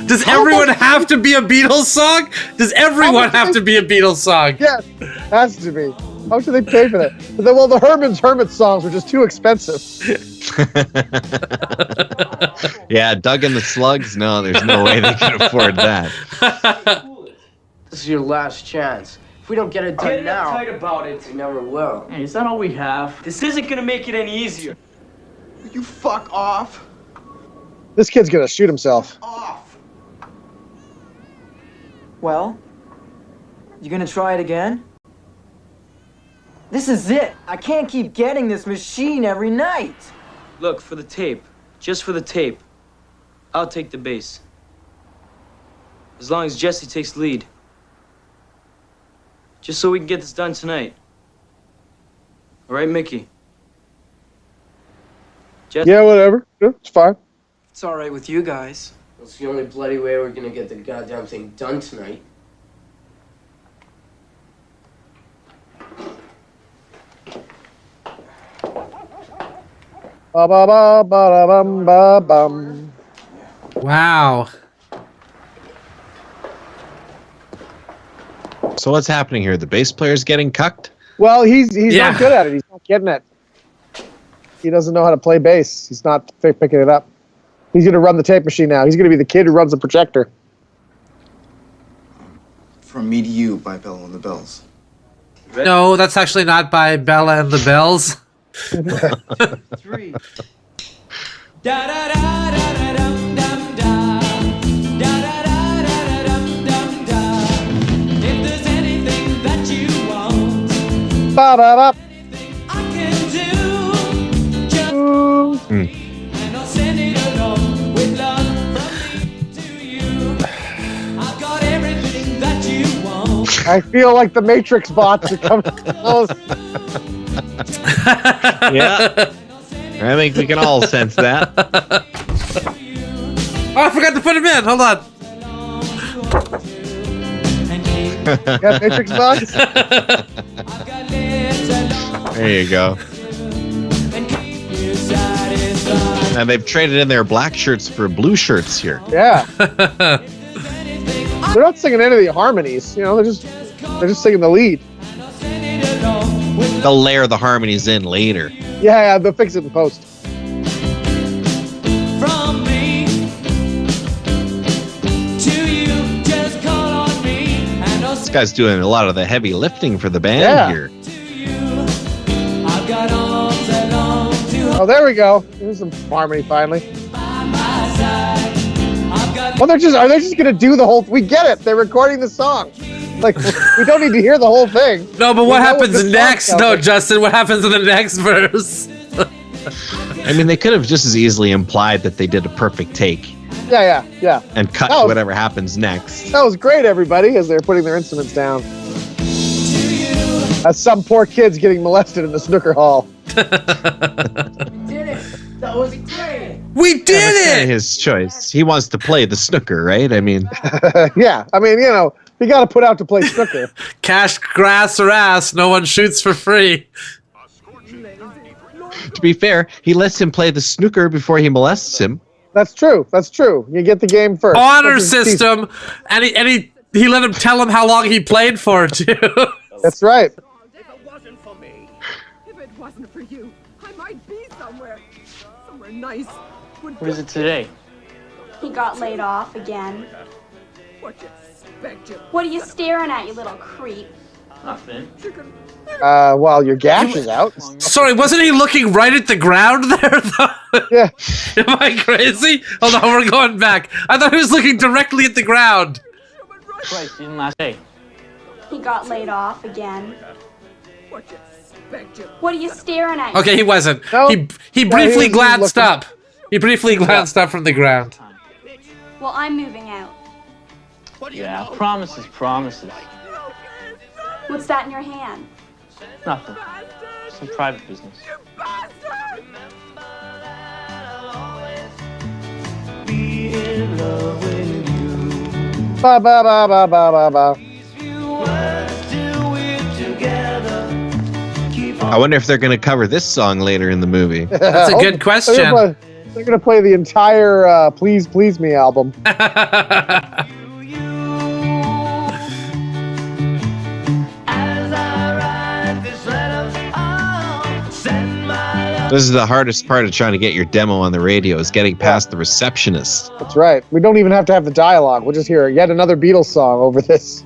Does everyone have to be a Beatles song? Does everyone have to be a Beatles song? Yes, has to be. How much do they pay for that? Well, the Herman's songs were just too expensive. Yeah, Doug and the Slugs? No, there's no way they can afford that. This is your last chance. If we don't get it done Get now, uptight about it. we never will. Hey, is that all we have? This isn't gonna make it any easier. You fuck off. This kid's gonna shoot himself. Well, you gonna try it again? This is it. I can't keep getting this machine every night. Look, for the tape, just for the tape, I'll take the bass. As long as Jesse takes the lead. Just so we can get this done tonight. All right, Mickey? Jesse? Yeah, whatever. Yeah, it's fine. It's all right with you guys. That's the only bloody way we're gonna get the goddamn thing done tonight. Ba ba ba ba bum ba bum. Wow. So what's happening here? The bass player's getting cucked? Well, he's not good at it. He's not getting it. He doesn't know how to play bass. He's not picking it up. He's going to run the tape machine now. He's going to be the kid who runs the projector. From Me to You by Bella and the Bells. No, that's actually not by Bella and the Bells. 3. If the Ba-da-da. And I'll send it along with love from me to you. I've got everything that you want. I feel like the Matrix bots are coming close. Yeah. I think we can all sense that. Oh, I forgot to put him in. Hold on. Yeah, Matrix bots. There you go. And they've traded in their black shirts for blue shirts here. Yeah. They're not singing any of the harmonies. You know, they're just singing the lead. They'll layer the harmonies in later. Yeah, they'll fix it in post. From me to you, just call on me and I'll This guy's doing a lot of the heavy lifting for the band here. I've got arms that long to Oh, there we go. There's some harmony finally. my side. I've got Well, are they just gonna do the whole? We get it. They're recording the song. Like we don't need to hear the whole thing. No, but what happens the song next? sounds No, like. Justin, what happens in the next verse? I mean, they could have just as easily implied that they did a perfect take Yeah. and cut That to was- whatever happens next. That was great, everybody, as they're putting their instruments down. As some poor kids getting molested in the snooker hall. Did it. That was great. We did That's kinda it! his choice. He wants to play the snooker, right? I mean, Yeah, I mean, you know, you got to put out to play snooker. Cash, grass, or ass, no one shoots for free. to be fair, he lets him play the snooker before he molests him. That's true. That's true. You get the game first. Honor That's his- system, and he let him tell him how long he played for too. That's right. If it wasn't for me, if it wasn't for you, I might be somewhere nice. What is it today? He got laid off again. What you expect you? What are you staring at, you little creep? Nothing. While your gash is out. Sorry, wasn't he looking right at the ground there though? Yeah. Am I crazy? Hold on, we're going back. I thought he was looking directly at the ground. Twice, didn't last day. He got laid off again. What you expect you? What are you staring at? Okay, he wasn't. No. He briefly glanced up. He briefly glanced up from the ground. Well, I'm moving out. Yeah, promises, promises. What's that in your hand? Nothing. Some private business. Ba ba ba ba ba ba ba. I wonder if they're going to cover this song later in the movie. That's a good question. They're gonna play the entire "Please Please Me" album. This is the hardest part of trying to get your demo on the radio, is getting past the receptionist. That's right. We don't even have to have the dialogue. We'll just hear yet another Beatles song over this.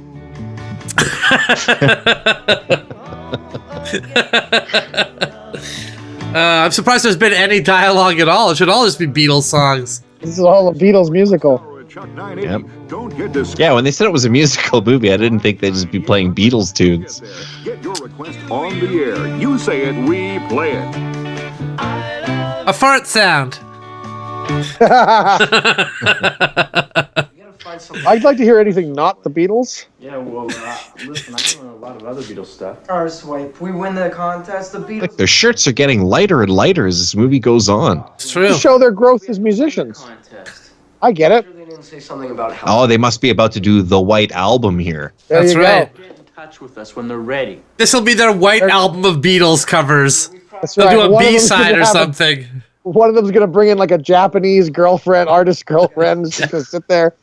I'm surprised there's been any dialogue at all. It should all just be Beatles songs. This is all a Beatles musical. Yep. Yeah, when they said it was a musical movie, I didn't think they'd just be playing Beatles tunes. Get your request on the air. You say it, we play it. A fart sound. I'd like to hear anything not the Beatles. Yeah, well, listen, I know a lot of other Beatles stuff. Our swipe. We win the contest. The Beatles. Their shirts are getting lighter and lighter as this movie goes on. It's true. To show their growth as musicians. I get it. They didn't say something about how. Oh, they must be about to do the White Album here. There That's you right. go. Get in touch with us when they're ready. This will be their white album of Beatles covers. That's They'll right. do a One of them's B-side gonna or have something. One of them's gonna bring in like a Japanese girlfriend, artist girlfriend. She's just gonna sit there.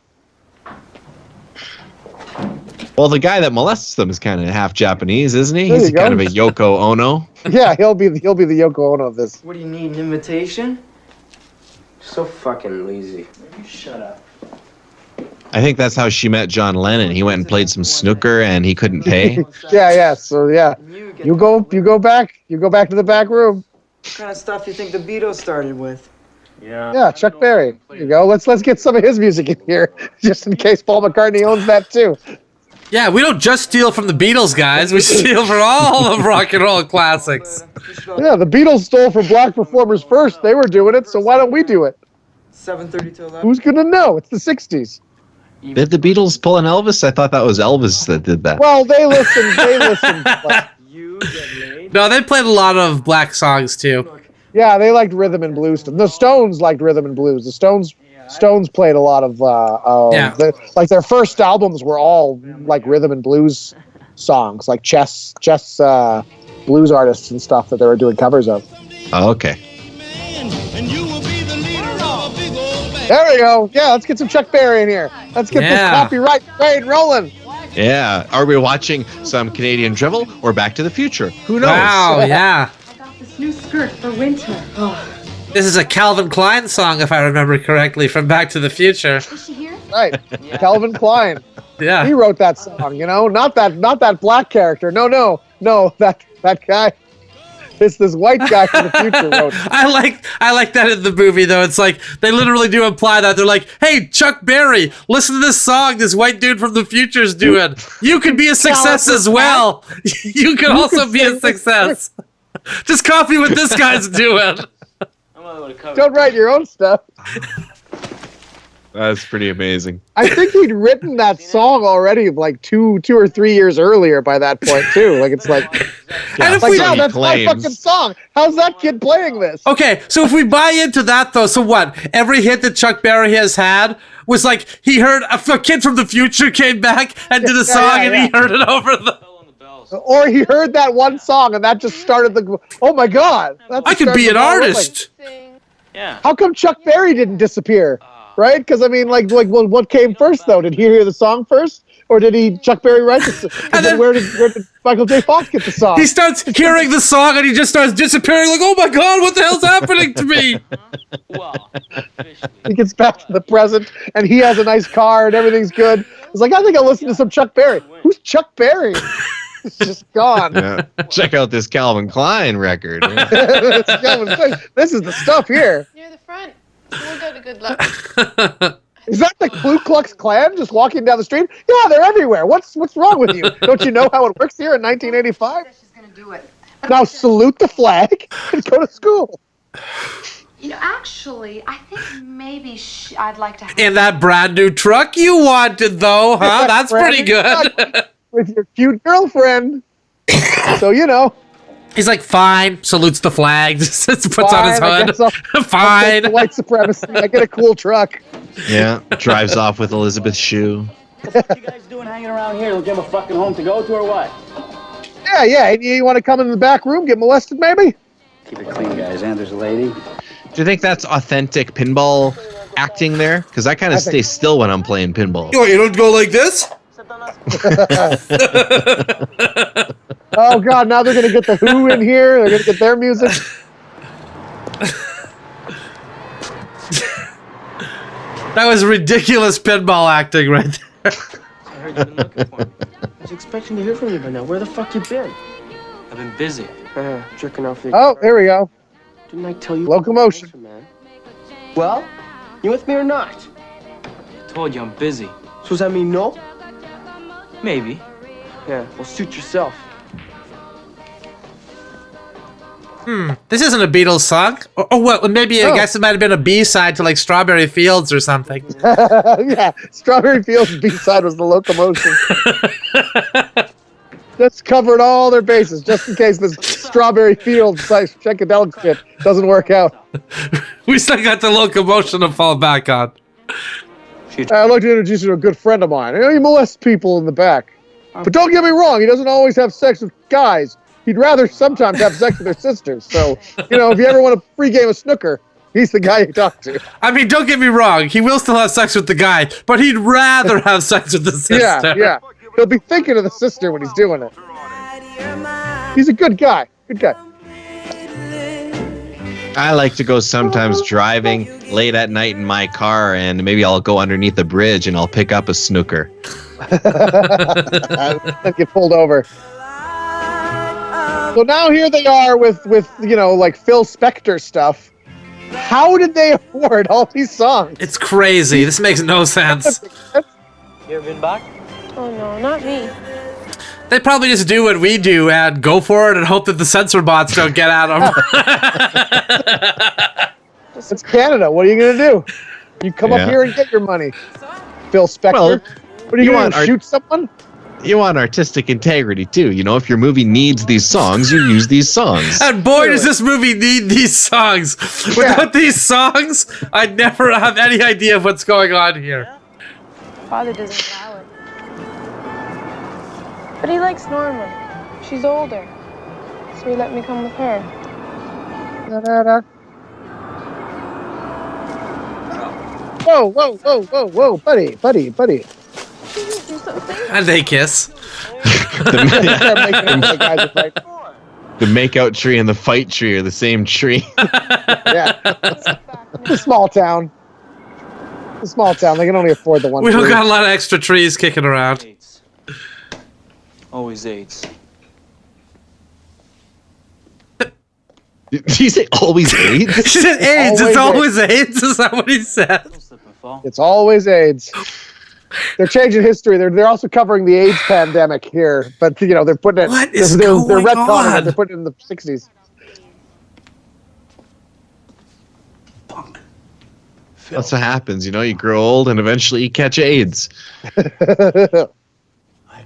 Well, the guy that molests them is kind of half Japanese, isn't he? There He's you go. kind of a Yoko Ono. Yeah, he'll be the Yoko Ono of this. What do you need? An invitation? So fucking lazy. You shut up. I think that's how she met John Lennon. He went and played some snooker and he couldn't pay. Yeah. So yeah, you go back to the back room. What kind of stuff you think the Beatles started with? Yeah, Chuck Berry. There you go. Let's get some of his music in here, just in case Paul McCartney owns that too. Yeah, we don't just steal from the Beatles, guys. We steal from all of rock and roll classics. Yeah, the Beatles stole from black performers first. They were doing it, so why don't we do it? 7:30 to 11. Who's gonna know? It's the 60s. Did the Beatles pull an Elvis? I thought that was Elvis that did that. Well, they listened. They listened. But, No, they played a lot of black songs too. yeah, they liked rhythm and blues. The Stones liked rhythm and blues. The Stones played a lot of like their first albums were all like rhythm and blues songs, like chess blues artists and stuff that they were doing covers of. Oh, okay. There we go. Yeah, let's get some Chuck Berry in here. Let's get this copyright train rolling. Yeah. Are we watching some Canadian drivel or Back to the Future? Who knows? Wow, yeah. I got this new skirt for winter. Oh. This is a Calvin Klein song, if I remember correctly, from Back to the Future. Is she here? Right. Calvin Klein. Yeah. He wrote that song, you know? Not that black character. No, that guy. It's this white guy from the future wrote it. I like that in the movie though. It's like they literally do imply that. They're like, "Hey, Chuck Berry, listen to this song this white dude from the future's doing. You can be a success as well. You can also be a success. Just copy what this guy's doing." Don't write your own stuff. That's pretty amazing. I think he'd written that song already like two or 3 years earlier by that point too. Like it's like, that's my fucking song. How's that kid playing this? Okay, so if we buy into that though, so what? Every hit that Chuck Berry has had was like he heard a kid from the future came back and did a song and he heard it over the. Or he heard that one song and that just started the. Oh my God! I could be an artist. Yeah. How come Chuck Berry didn't disappear? Right? Because I mean, like, what came first though? Did he hear the song first, or did Chuck Berry write the? And then where did Michael J. Fox get the song? He starts hearing the song and he just starts disappearing. Like, oh my God, what the hell's happening to me? He gets back to the present and he has a nice car and everything's good. He's like, I think I'll listen to some Chuck Berry. Who's Chuck Berry? It's just gone. Yeah. Check out this Calvin Klein record. This is the stuff here. Near the front. We'll go to good luck. Is that the Ku Klux Klan just walking down the street? Yeah, they're everywhere. What's wrong with you? Don't you know how it works here in 1985? She's gonna do it. Now salute the flag and go to school. You know, actually, I think maybe I'd like to have... In that brand new truck you wanted, though, huh? That's pretty good. With your cute girlfriend. So, you know. He's like, fine, salutes the flag, just puts on his hood. Fine. I'll white supremacy. I get a cool truck. Yeah, drives off with Elizabeth Shue. What you guys doing hanging around here? Don't you have a fucking home to go to or what? Yeah. You want to come in the back room, get molested maybe? Keep it clean, guys. And there's a lady. Do you think that's authentic pinball acting there? Because I kind of stay still when I'm playing pinball. You don't go like this? Oh God! Now they're gonna get the Who in here. They're gonna get their music. That was ridiculous pinball acting right there. I heard you've been looking for me. I was expecting to hear from you by now. Where the fuck you been? I've been busy. Jerking off the... Oh, there we go. Didn't I tell you? Locomotion. Man. Well, you with me or not? I told you I'm busy. So does that mean no? Maybe. Yeah, well, suit yourself. This isn't a Beatles song. Oh, well, maybe I guess it might have been a B-side to like Strawberry Fields or something. Yeah, Strawberry Fields' B-side was the Locomotion. Just covered all their bases, just in case this Strawberry Fields psychedelic shit doesn't work out. We still got the Locomotion to fall back on. I'd like to introduce you to a good friend of mine. You know, he molests people in the back. But don't get me wrong, he doesn't always have sex with guys. He'd rather sometimes have sex with their sisters. So, you know, if you ever want a free game of snooker, he's the guy you talk to. I mean, don't get me wrong. He will still have sex with the guy, but he'd rather have sex with the sister. Yeah. He'll be thinking of the sister when he's doing it. He's a good guy. Good guy. I like to go sometimes driving late at night in my car, and maybe I'll go underneath a bridge and I'll pick up a snooker. Get pulled over. So now here they are with you know, like Phil Spector stuff. How did they afford all these songs? It's crazy. This makes no sense. You ever been back? Oh no, not me. They probably just do what we do and go for it and hope that the censor bots don't get at them. It's Canada. What are you going to do? You come up here and get your money. Phil Spector. Well, what are you going to shoot someone? You want artistic integrity too. You know, if your movie needs these songs, you use these songs. And boy, does this movie need these songs. Without these songs, I'd never have any idea of what's going on here. Father doesn't allow it. But he likes Norma. She's older. So he let me come with her. Whoa, whoa, whoa, whoa, whoa, buddy. And they kiss. The makeout tree and the fight tree are the same tree. Yeah. It's a small town. It's a small town. They can only afford the one. We don't tree. got a lot of extra trees kicking around. Always AIDS. Did he say always AIDS? He said AIDS. It's always AIDS. Is that what he said? It's always AIDS. They're changing history. They're also covering the AIDS pandemic here, but you know they're putting it. What is they're going retconning on? it. They're putting it in the 60s. That's what happens. You know, you grow old and eventually you catch AIDS. I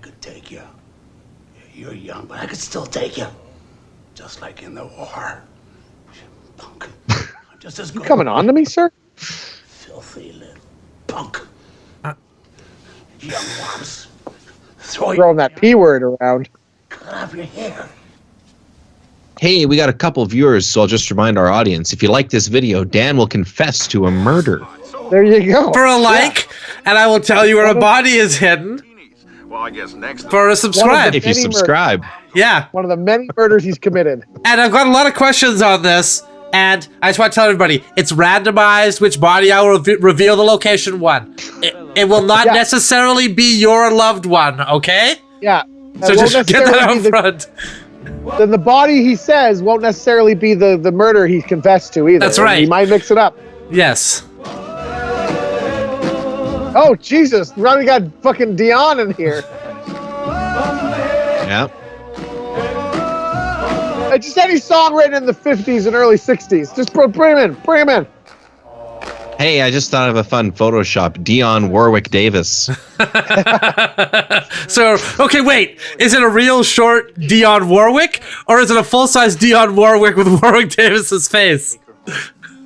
could take you. You're young, but I could still take you. Just like in the war. Punk. I'm just as You good. coming on to me, sir? Filthy little punk. Young ones. Throwing that P word around. Cut off your hair. Hey, we got a couple viewers, so I'll just remind our audience. If you like this video, Dan will confess to a murder. There you go. For a like, and I will tell you where a body is hidden. Well, I guess next. For a subscribe. If you subscribe. Yeah. One of the many murders he's committed. And I've got a lot of questions on this, and I just want to tell everybody, it's randomized which body I will reveal the location one. It will not necessarily be your loved one, okay? Yeah. So just get that out front. Then the body he says won't necessarily be the murder he confessed to either. That's right. He might mix it up. Yes. Oh, Jesus. We already got fucking Dion in here. Yeah. Just any song written in the 50s and early 60s. Just bring him in. Bring him in. Hey, I just thought of a fun Photoshop. Dionne Warwick Davis. So, okay, wait. Is it a real short Dionne Warwick, or is it a full-size Dionne Warwick with Warwick Davis's face?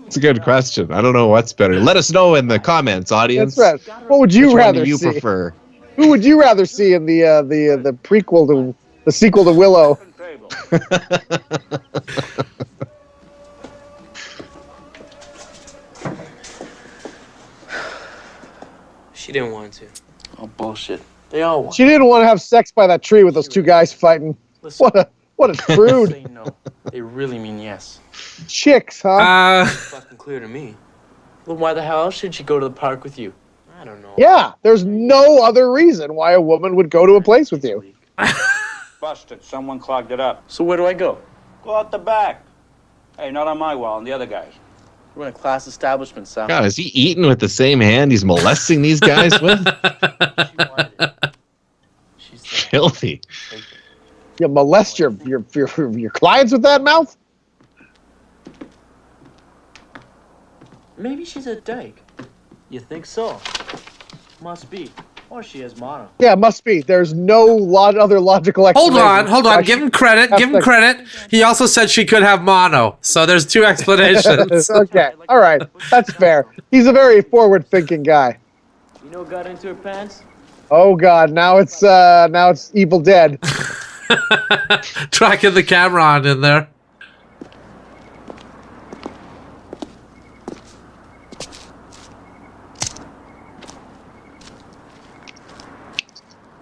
It's a good question. I don't know what's better. Let us know in the comments, audience. That's right. What would you Which rather one do you see? prefer? Who would you rather see in the prequel to the sequel to Willow? She didn't want to. Oh, bullshit. They all want. She didn't want to have sex by that tree with those two guys fighting. What a prude. Say no. They really mean yes. Chicks, huh? Fucking clear to me. Well, why the hell else should she go to the park with you? I don't know. Yeah, there's no other reason why a woman would go to a place with you. Busted. Someone clogged it up. So where do I go? Go out the back. Hey, not on my wall, on the other guys. We're in a class establishment, Sal. God, is he eating with the same hand he's molesting these guys with? Filthy. You molest your clients with that mouth? Maybe she's a dyke. You think so? Must be. Or she has mono. Yeah, must be. There's no other logical explanation. Hold on. Give him credit. He also said she could have mono. So there's two explanations. Okay, all right. That's fair. He's a very forward-thinking guy. You know what got into her pants? Oh God, now it's Evil Dead. Tracking the camera on in there.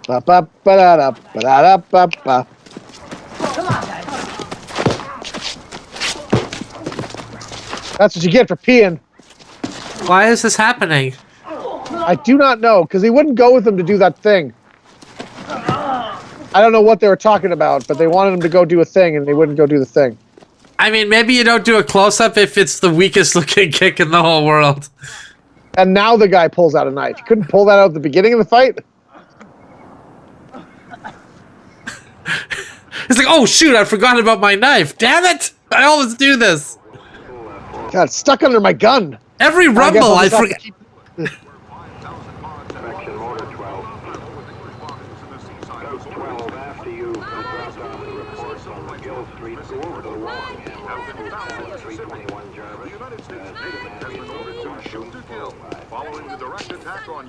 Ba-ba-ba-da-da-ba-da-da-ba-ba. That's what you get for peeing. Why is this happening? I do not know, because he wouldn't go with him to do that thing. I don't know what they were talking about, but they wanted him to go do a thing, and they wouldn't go do the thing. I mean, maybe you don't do a close-up if it's the weakest looking kick in the whole world. And now the guy pulls out a knife. He couldn't pull that out at the beginning of the fight? It's like, oh shoot, I forgot about my knife. Damn it! I always do this. God, it's stuck under my gun. Every rumble, I forget.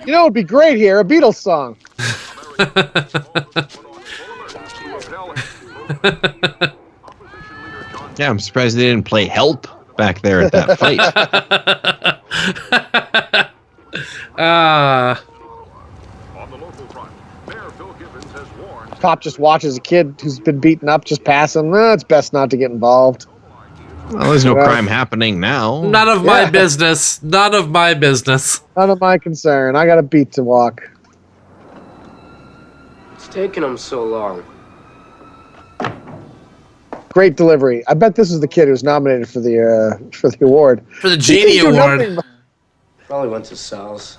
You know, it'd be great here, a Beatles song. Yeah, I'm surprised they didn't play Help back there at that fight. Cop just watches a kid who's been beaten up just pass him. It's best not to get involved. Well, there's no crime happening now. None of my business. None of my business. None of my concern. I got a beat to walk. It's taking them so long. Great delivery. I bet this is the kid who was nominated for the award. For the Genie Award. Probably went to Sal's.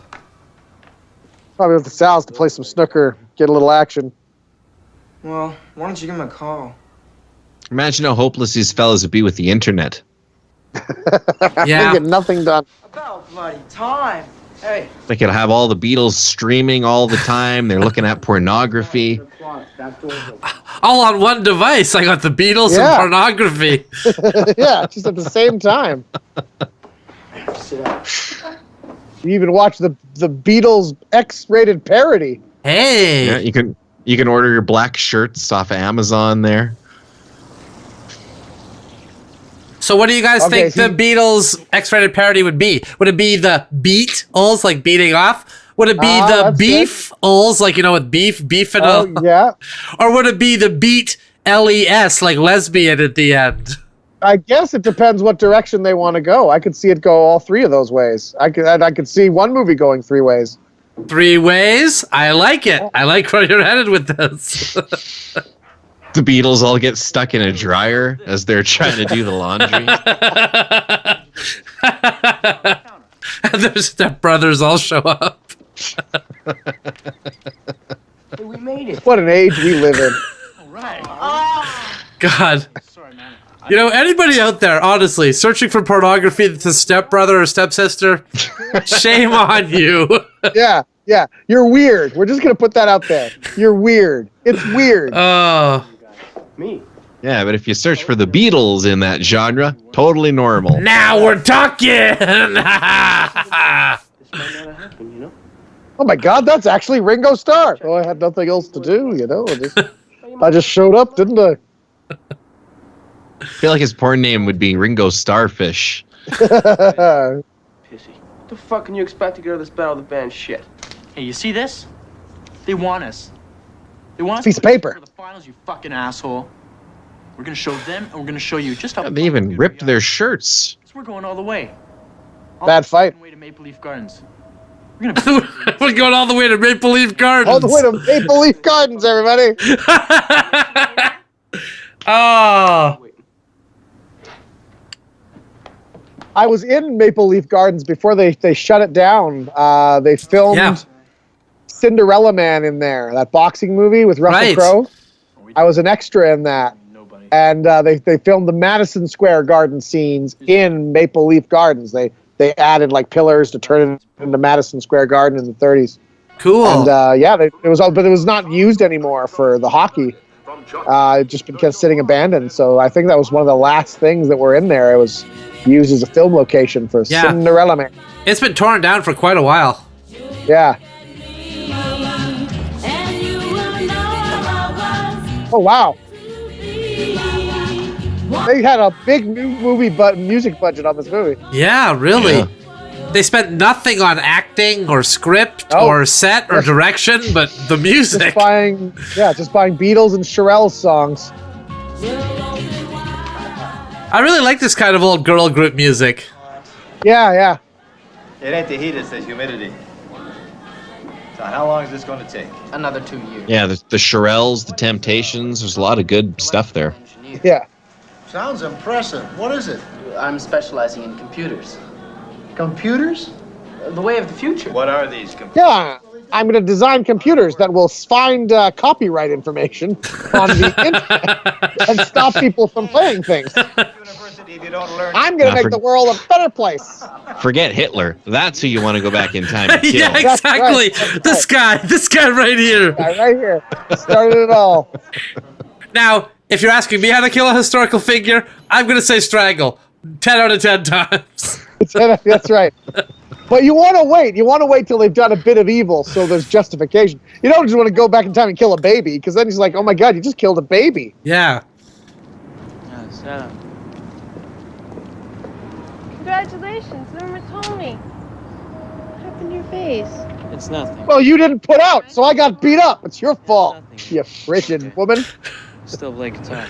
Probably went to Sal's to play some snooker, get a little action. Well, why don't you give him a call? Imagine how hopeless these fellas would be with the internet. Yeah. They get nothing done. About bloody time. Hey. They could have all the Beatles streaming all the time. They're looking at pornography. All on one device. I got the Beatles and pornography. Yeah, just at the same time. Sit down. You even watch the Beatles X-rated parody. Hey. Yeah, you can order your black shirts off of Amazon there. So what do you guys think the Beatles X-rated parody would be? Would it be the Beat-Ulls, like beating off? Would it be the Beef-Ulls, like, you know, with beef and yeah. Or would it be the Beat LES, like lesbian at the end? I guess it depends what direction they want to go. I could see it go all three of those ways. I could see one movie going three ways. 3 ways? I like it. I like where you're headed with this. The Beatles all get stuck in a dryer as they're trying to do the laundry. And their stepbrothers all show up. Hey, we made it. What an age we live in. All right. God. You know, anybody out there, honestly, searching for pornography that's a stepbrother or stepsister, shame on you. Yeah. You're weird. We're just going to put that out there. You're weird. It's weird. Oh. Me. Yeah, but if you search for the Beatles in that genre, totally normal. Now we're talking! This might not have happened, you know? Oh my God, that's actually Ringo Starr. Oh, I had nothing else to do, you know. I just showed up, didn't I? I feel like his porn name would be Ringo Starfish. Pissy. What the fuck can you expect to get out of this battle of the band shit? Hey, you see this? They want us. They want us piece of paper. for the finals, you fucking asshole. We're gonna show them, and we're gonna show you just how. Yeah, they even ripped their shirts. So we're going all the way. Bad fight. Way to Maple Leaf Gardens. We're gonna. We're going all the way to Maple Leaf Gardens. All the way to Maple Leaf Gardens, everybody. Oh. I was in Maple Leaf Gardens before they shut it down. They filmed Cinderella Man in there, that boxing movie with Russell Crowe. I was an extra in that. And they filmed the Madison Square Garden scenes in Maple Leaf Gardens. They added like pillars to turn it into Madison Square Garden in the 30s. Cool. And it was not used anymore for the hockey. It just been kept sitting abandoned. So I think that was one of the last things that were in there. It was used as a film location for Cinderella Man. It's been torn down for quite a while. Yeah. Oh wow. They had a big new music budget on this movie. Yeah, really. Yeah. They spent nothing on acting or script or set or direction, but the music. Just buying Beatles and Shirelles songs. I really like this kind of old girl group music. Yeah. It ain't the heat, it's the humidity. So how long is this going to take? Another 2 years. Yeah, the Shirelles, the Temptations, there's a lot of good stuff there. Yeah. Sounds impressive. What is it? I'm specializing in computers. Computers? The way of the future. What are these computers? Yeah. I'm going to design computers that will find copyright information on the internet and stop people from playing things. I'm going to make the world a better place. Forget Hitler. That's who you want to go back in time and kill. Yeah, exactly. This guy right here. This guy right here started it all. Now, if you're asking me how to kill a historical figure, I'm going to say strangle. 10 out of 10 times. That's right. But you want to wait. You want to wait till they've done a bit of evil, so there's justification. You don't just want to go back in time and kill a baby, because then he's like, oh my god, you just killed a baby. Yeah. Congratulations, Norma told me. What happened to your face? It's nothing. Well, you didn't put out, so I got beat up. It's your fault, you frigid woman. Still play guitar.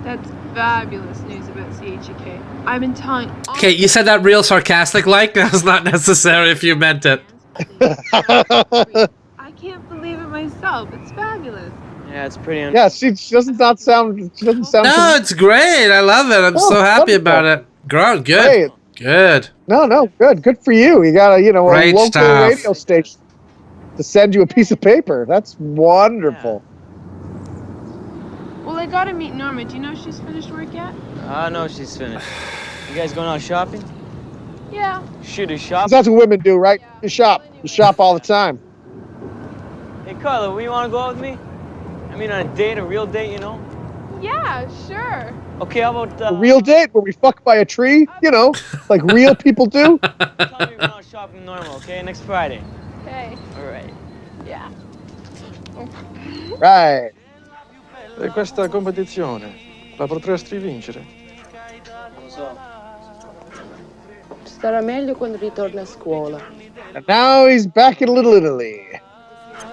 That's fabulous news about CHEK. I've been telling all Okay, you said that real sarcastic like? That was not necessary if you meant it. I can't believe it myself. It's fabulous. Yeah, it's pretty. Yeah, she doesn't sound. She doesn't sound. No, it's great. I love it. I'm so happy about it. Good. Great. Good. No, good. Good for you. You got a Great local stuff. radio station to send you a piece of paper. That's wonderful. Well, I gotta meet Norma. Do you know if she's finished work yet? No, she's finished. You guys going out shopping? Yeah. Shoot a shop. That's what women do, right? You shop. You shop all the time. Hey, Carla, will you want to go out with me? I mean, on a date, a real date, you know? Yeah, sure. Okay, how about A real date where we fuck by a tree, like real people do. tell me we're going out shopping normal, okay? Next Friday. Okay. All right. Yeah. Right. E questa competizione la potresti vincere? Non lo so. Starà meglio quando ritorna a scuola. And now he's back in Little Italy,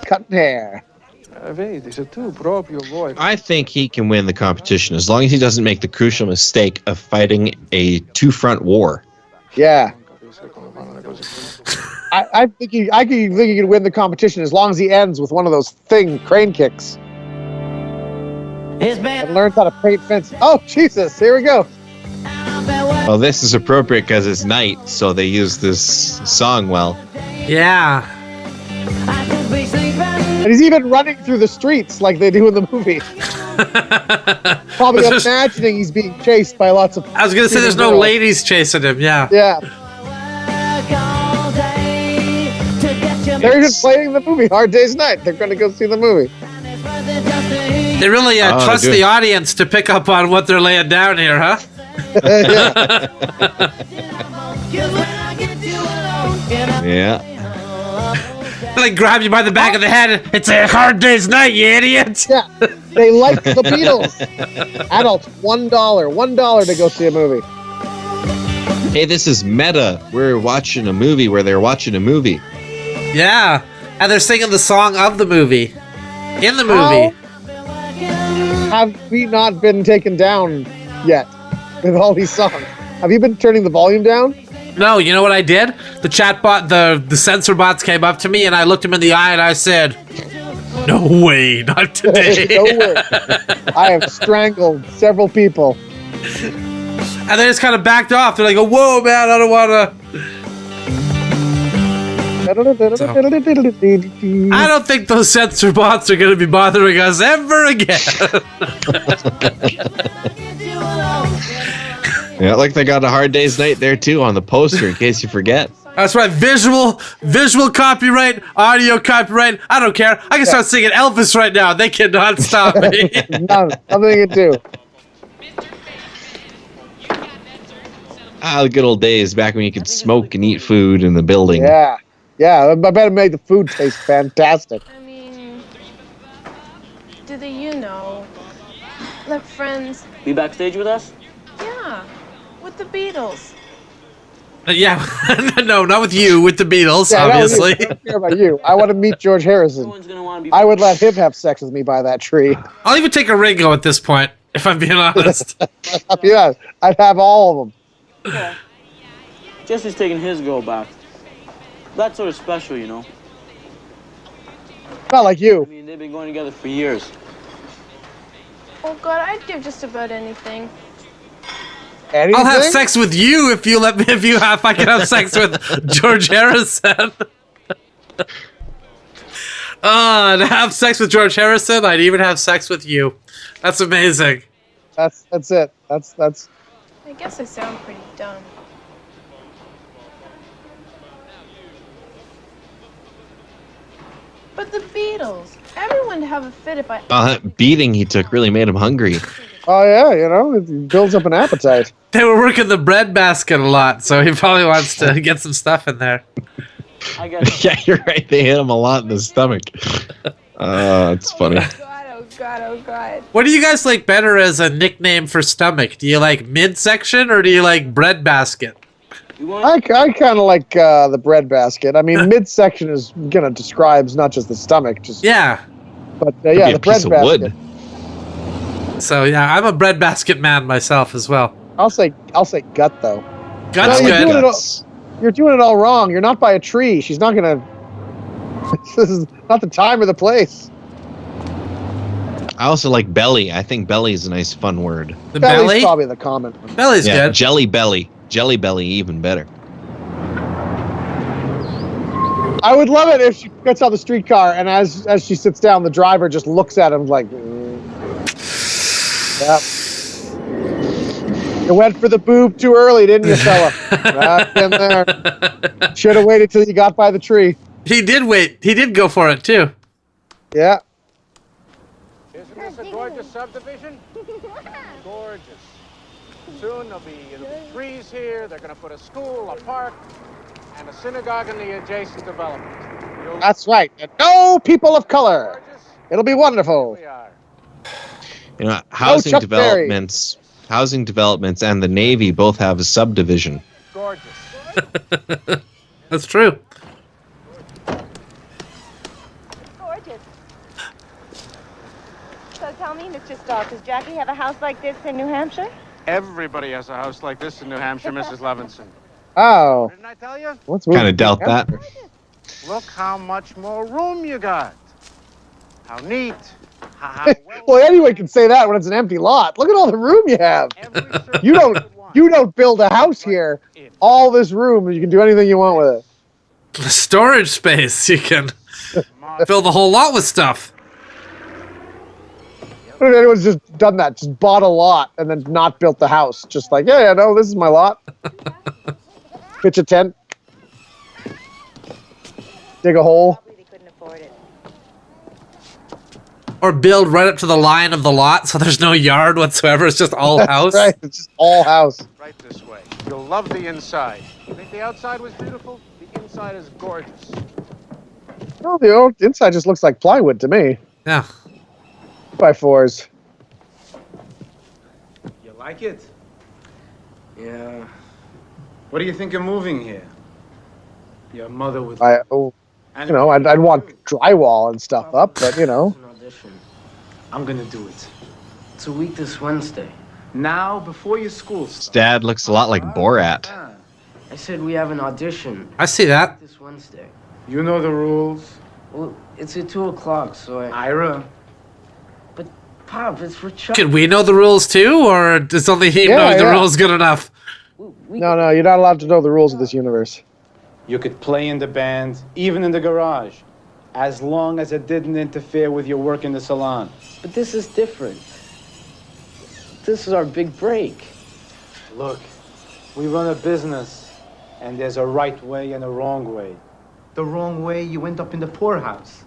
cutting hair. Vedi, se tu proprio vuoi. I think he can win the competition as long as he doesn't make the crucial mistake of fighting a two-front war. Yeah. I think he can win the competition as long as he ends with one of those crane kicks. And learns how to paint fences. Oh, Jesus, here we go. Well, this is appropriate because it's night, so they use this song well. Yeah. And he's even running through the streets like they do in the movie. Probably imagining he's being chased by lots of... I was going to say there's no ladies chasing him, yeah. Yeah. They're even playing the movie, Hard Day's Night. They're going to go see the movie. They really trust the audience to pick up on what they're laying down here, huh? Yeah. Like grab you by the back of the head. It's a hard day's night, you idiot. Yeah. They like the Beatles. Adults, $1. $1 to go see a movie. Hey, this is meta. We're watching a movie where they're watching a movie. Yeah. And they're singing the song of the movie. In the movie. How have we not been taken down yet with all these songs? Have you been turning the volume down? No, you know what I did? The chat bot, the censor bots came up to me and I looked him in the eye and I said, "No way, not today." No way. I have strangled several people. And they just kind of backed off. They're like, "Oh, whoa, man, I don't want to." I don't think those censor bots are going to be bothering us ever again. Yeah, like they got a Hard Day's Night there too on the poster in case you forget. That's right. Visual copyright, audio copyright. I don't care. I can start singing Elvis right now. They cannot stop me. Nothing you can do. The good old days back when you could smoke and eat food in the building. Yeah. Yeah, I bet it made the food taste fantastic. I mean, do they, like friends? Be backstage with us? Yeah, with the Beatles. Yeah, no, not with you, with the Beatles, obviously. I don't care about you. I want to meet George Harrison. I would let him have sex with me by that tree. I'll even take a Ringo at this point, if I'm being honest. Yeah, I'd have all of them. Yeah. Jesse's taking his girl back. That's sort of special, Not like you. I mean, they've been going together for years. Oh God, I'd give just about anything. Anything? I'll have sex with you if you let me. If I can have sex with George Harrison. Oh, to have sex with George Harrison, I'd even have sex with you. That's amazing. That's it. That's. I guess I sound pretty dumb. But the Beatles. Everyone would have a fit if I. That beating he took really made him hungry. Oh yeah, it builds up an appetite. They were working the bread basket a lot, so he probably wants to get some stuff in there. Yeah, you're right. They hit him a lot in the stomach. It's funny. Oh God. What do you guys like better as a nickname for stomach? Do you like midsection or do you like bread basket? I kind of like the bread basket. I mean, midsection describes not just the stomach, just but yeah, the bread basket. Wood. So yeah, I'm a bread basket man myself as well. I'll say gut though. Gut's good. You're doing it all wrong. You're not by a tree. She's not gonna. This is not the time or the place. I also like belly. I think belly is a nice, fun word. The Belly's belly? probably the common one. Belly's good. Jelly belly. Jelly belly, even better. I would love it if she gets on the streetcar and as she sits down, the driver just looks at him like, Yep. You went for the boob too early, didn't you, fella? Right in there. Should have waited till you got by the tree. He did wait. He did go for it too. Yeah. Isn't this a gorgeous subdivision? Gorgeous. Soon there'll be trees here. They're going to put a school, a park, and a synagogue in the adjacent development. That's right. And no people of color. It'll be wonderful. You know, housing developments and the Navy both have a subdivision. Gorgeous. That's true. Gorgeous. So tell me, Mr. Stark, does Jackie have a house like this in New Hampshire? Everybody has a house like this in New Hampshire, Mrs. Levinson. Oh. Didn't I tell you? Kind of doubt that. Look how much more room you got. How neat. How Well, anyone can say that when it's an empty lot. Look at all the room you have. You don't build a house here. All this room, you can do anything you want with it. Storage space. You can fill the whole lot with stuff. Anyone's just done that, just bought a lot and then not built the house. Just like, yeah, no, this is my lot. Pitch a tent. Dig a hole. Or build right up to the line of the lot so there's no yard whatsoever. It's just all house. Right, it's just all house. Right this way. You'll love the inside. You think the outside was beautiful? The inside is gorgeous. Well, the old inside just looks like plywood to me. Yeah. 2x4s. You like it? Yeah. What do you think of moving here? Your mother would... I'd want drywall and stuff up, but you know. I'm gonna do it. It's a week this Wednesday. Now, before your school starts. His dad looks a lot like Borat. I said we have an audition. I see that. This Wednesday. You know the rules. Well, it's at 2 o'clock, so Ira. But, Pop, it's for Chuck. Could we know the rules too, or does only he knowing the rules good enough? No, you're not allowed to know the rules of this universe. You could play in the band, even in the garage, as long as it didn't interfere with your work in the salon. But this is different. This is our big break. Look, we run a business, and there's a right way and a wrong way. The wrong way, you end up in the poorhouse.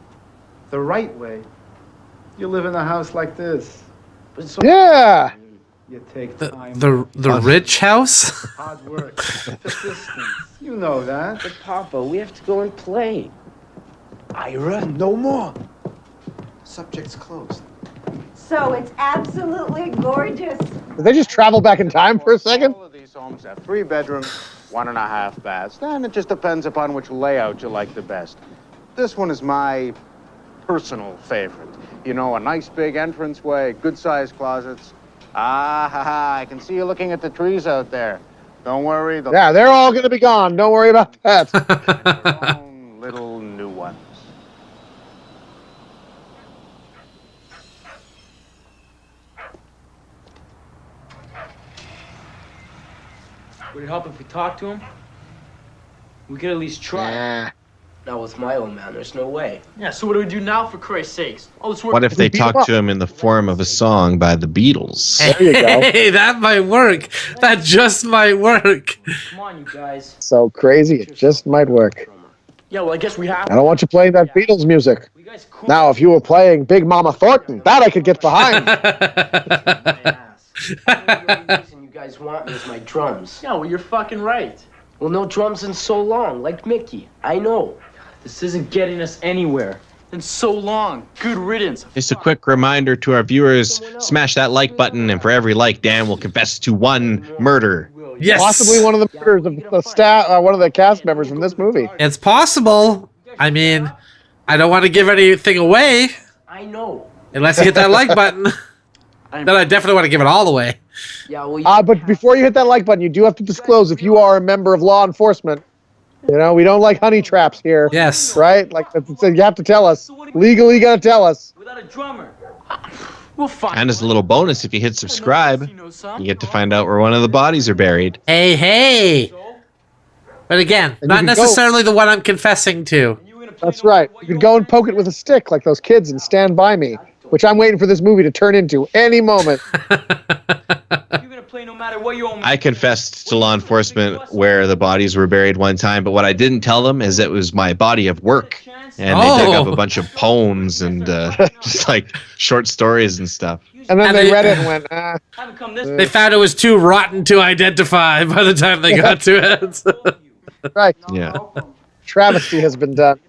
The right way, you live in a house like this. Yeah! You take time. The rich house? Hard work, persistence. You know that. But, Papa, we have to go and play. Ira, no more. Subject's closed. So it's absolutely gorgeous. Did they just travel back in time for a second? All of these homes have 3 bedrooms, 1.5 baths. And it just depends upon which layout you like the best. This one is my personal favorite. You know, a nice big entranceway, good-sized closets. I can see you looking at the trees out there. Don't worry. Yeah, they're all going to be gone. Don't worry about that. Their own little new ones. Would it help if we talked to him? We could at least try. Not with my old man, there's no way. Yeah, so what do we do now, for Christ's sakes? All this work. What if they talk to him in the form of a song by the Beatles? There you go. Hey, that might work. That just might work. Come on, you guys. So crazy, it just might work. Yeah, well, I guess we have I don't want you playing that Beatles music. Now, if you were playing Big Mama Thornton, that I could get behind. The only reason you guys want me is my drums. Yeah, well, you're fucking right. Well, no drums in so long, like Mickey. I know. This isn't getting us anywhere. In so long. Good riddance. Just a quick reminder to our viewers, smash that like button, and for every like, Dan will confess to one murder. Yes. Possibly one of the murders of the staff, one of the cast members from this movie. It's possible. I mean, I don't want to give anything away. I know. Unless you hit that like button. Then I definitely want to give it all away. Yeah, well, But before you hit that like button, you do have to disclose if you are a member of law enforcement. You know, we don't like honey traps here. Yes. Right? Like, you have to tell us. Legally, you got to tell us. Without a drummer. We'll find. And as a little bonus, if you hit subscribe, you get to find out where one of the bodies are buried. Hey. But again, And not you can necessarily the one I'm confessing to. That's right. You can go and poke it with a stick like those kids in Stand By Me, which I'm waiting for this movie to turn into any moment. Play no matter what you own. I confessed to law enforcement where the bodies were buried one time, but what I didn't tell them is it was my body of work. And they dug up a bunch of poems and just like short stories and stuff. And then they read it and went, They found it was too rotten to identify by the time they got to it. Right. Yeah. Travesty has been done.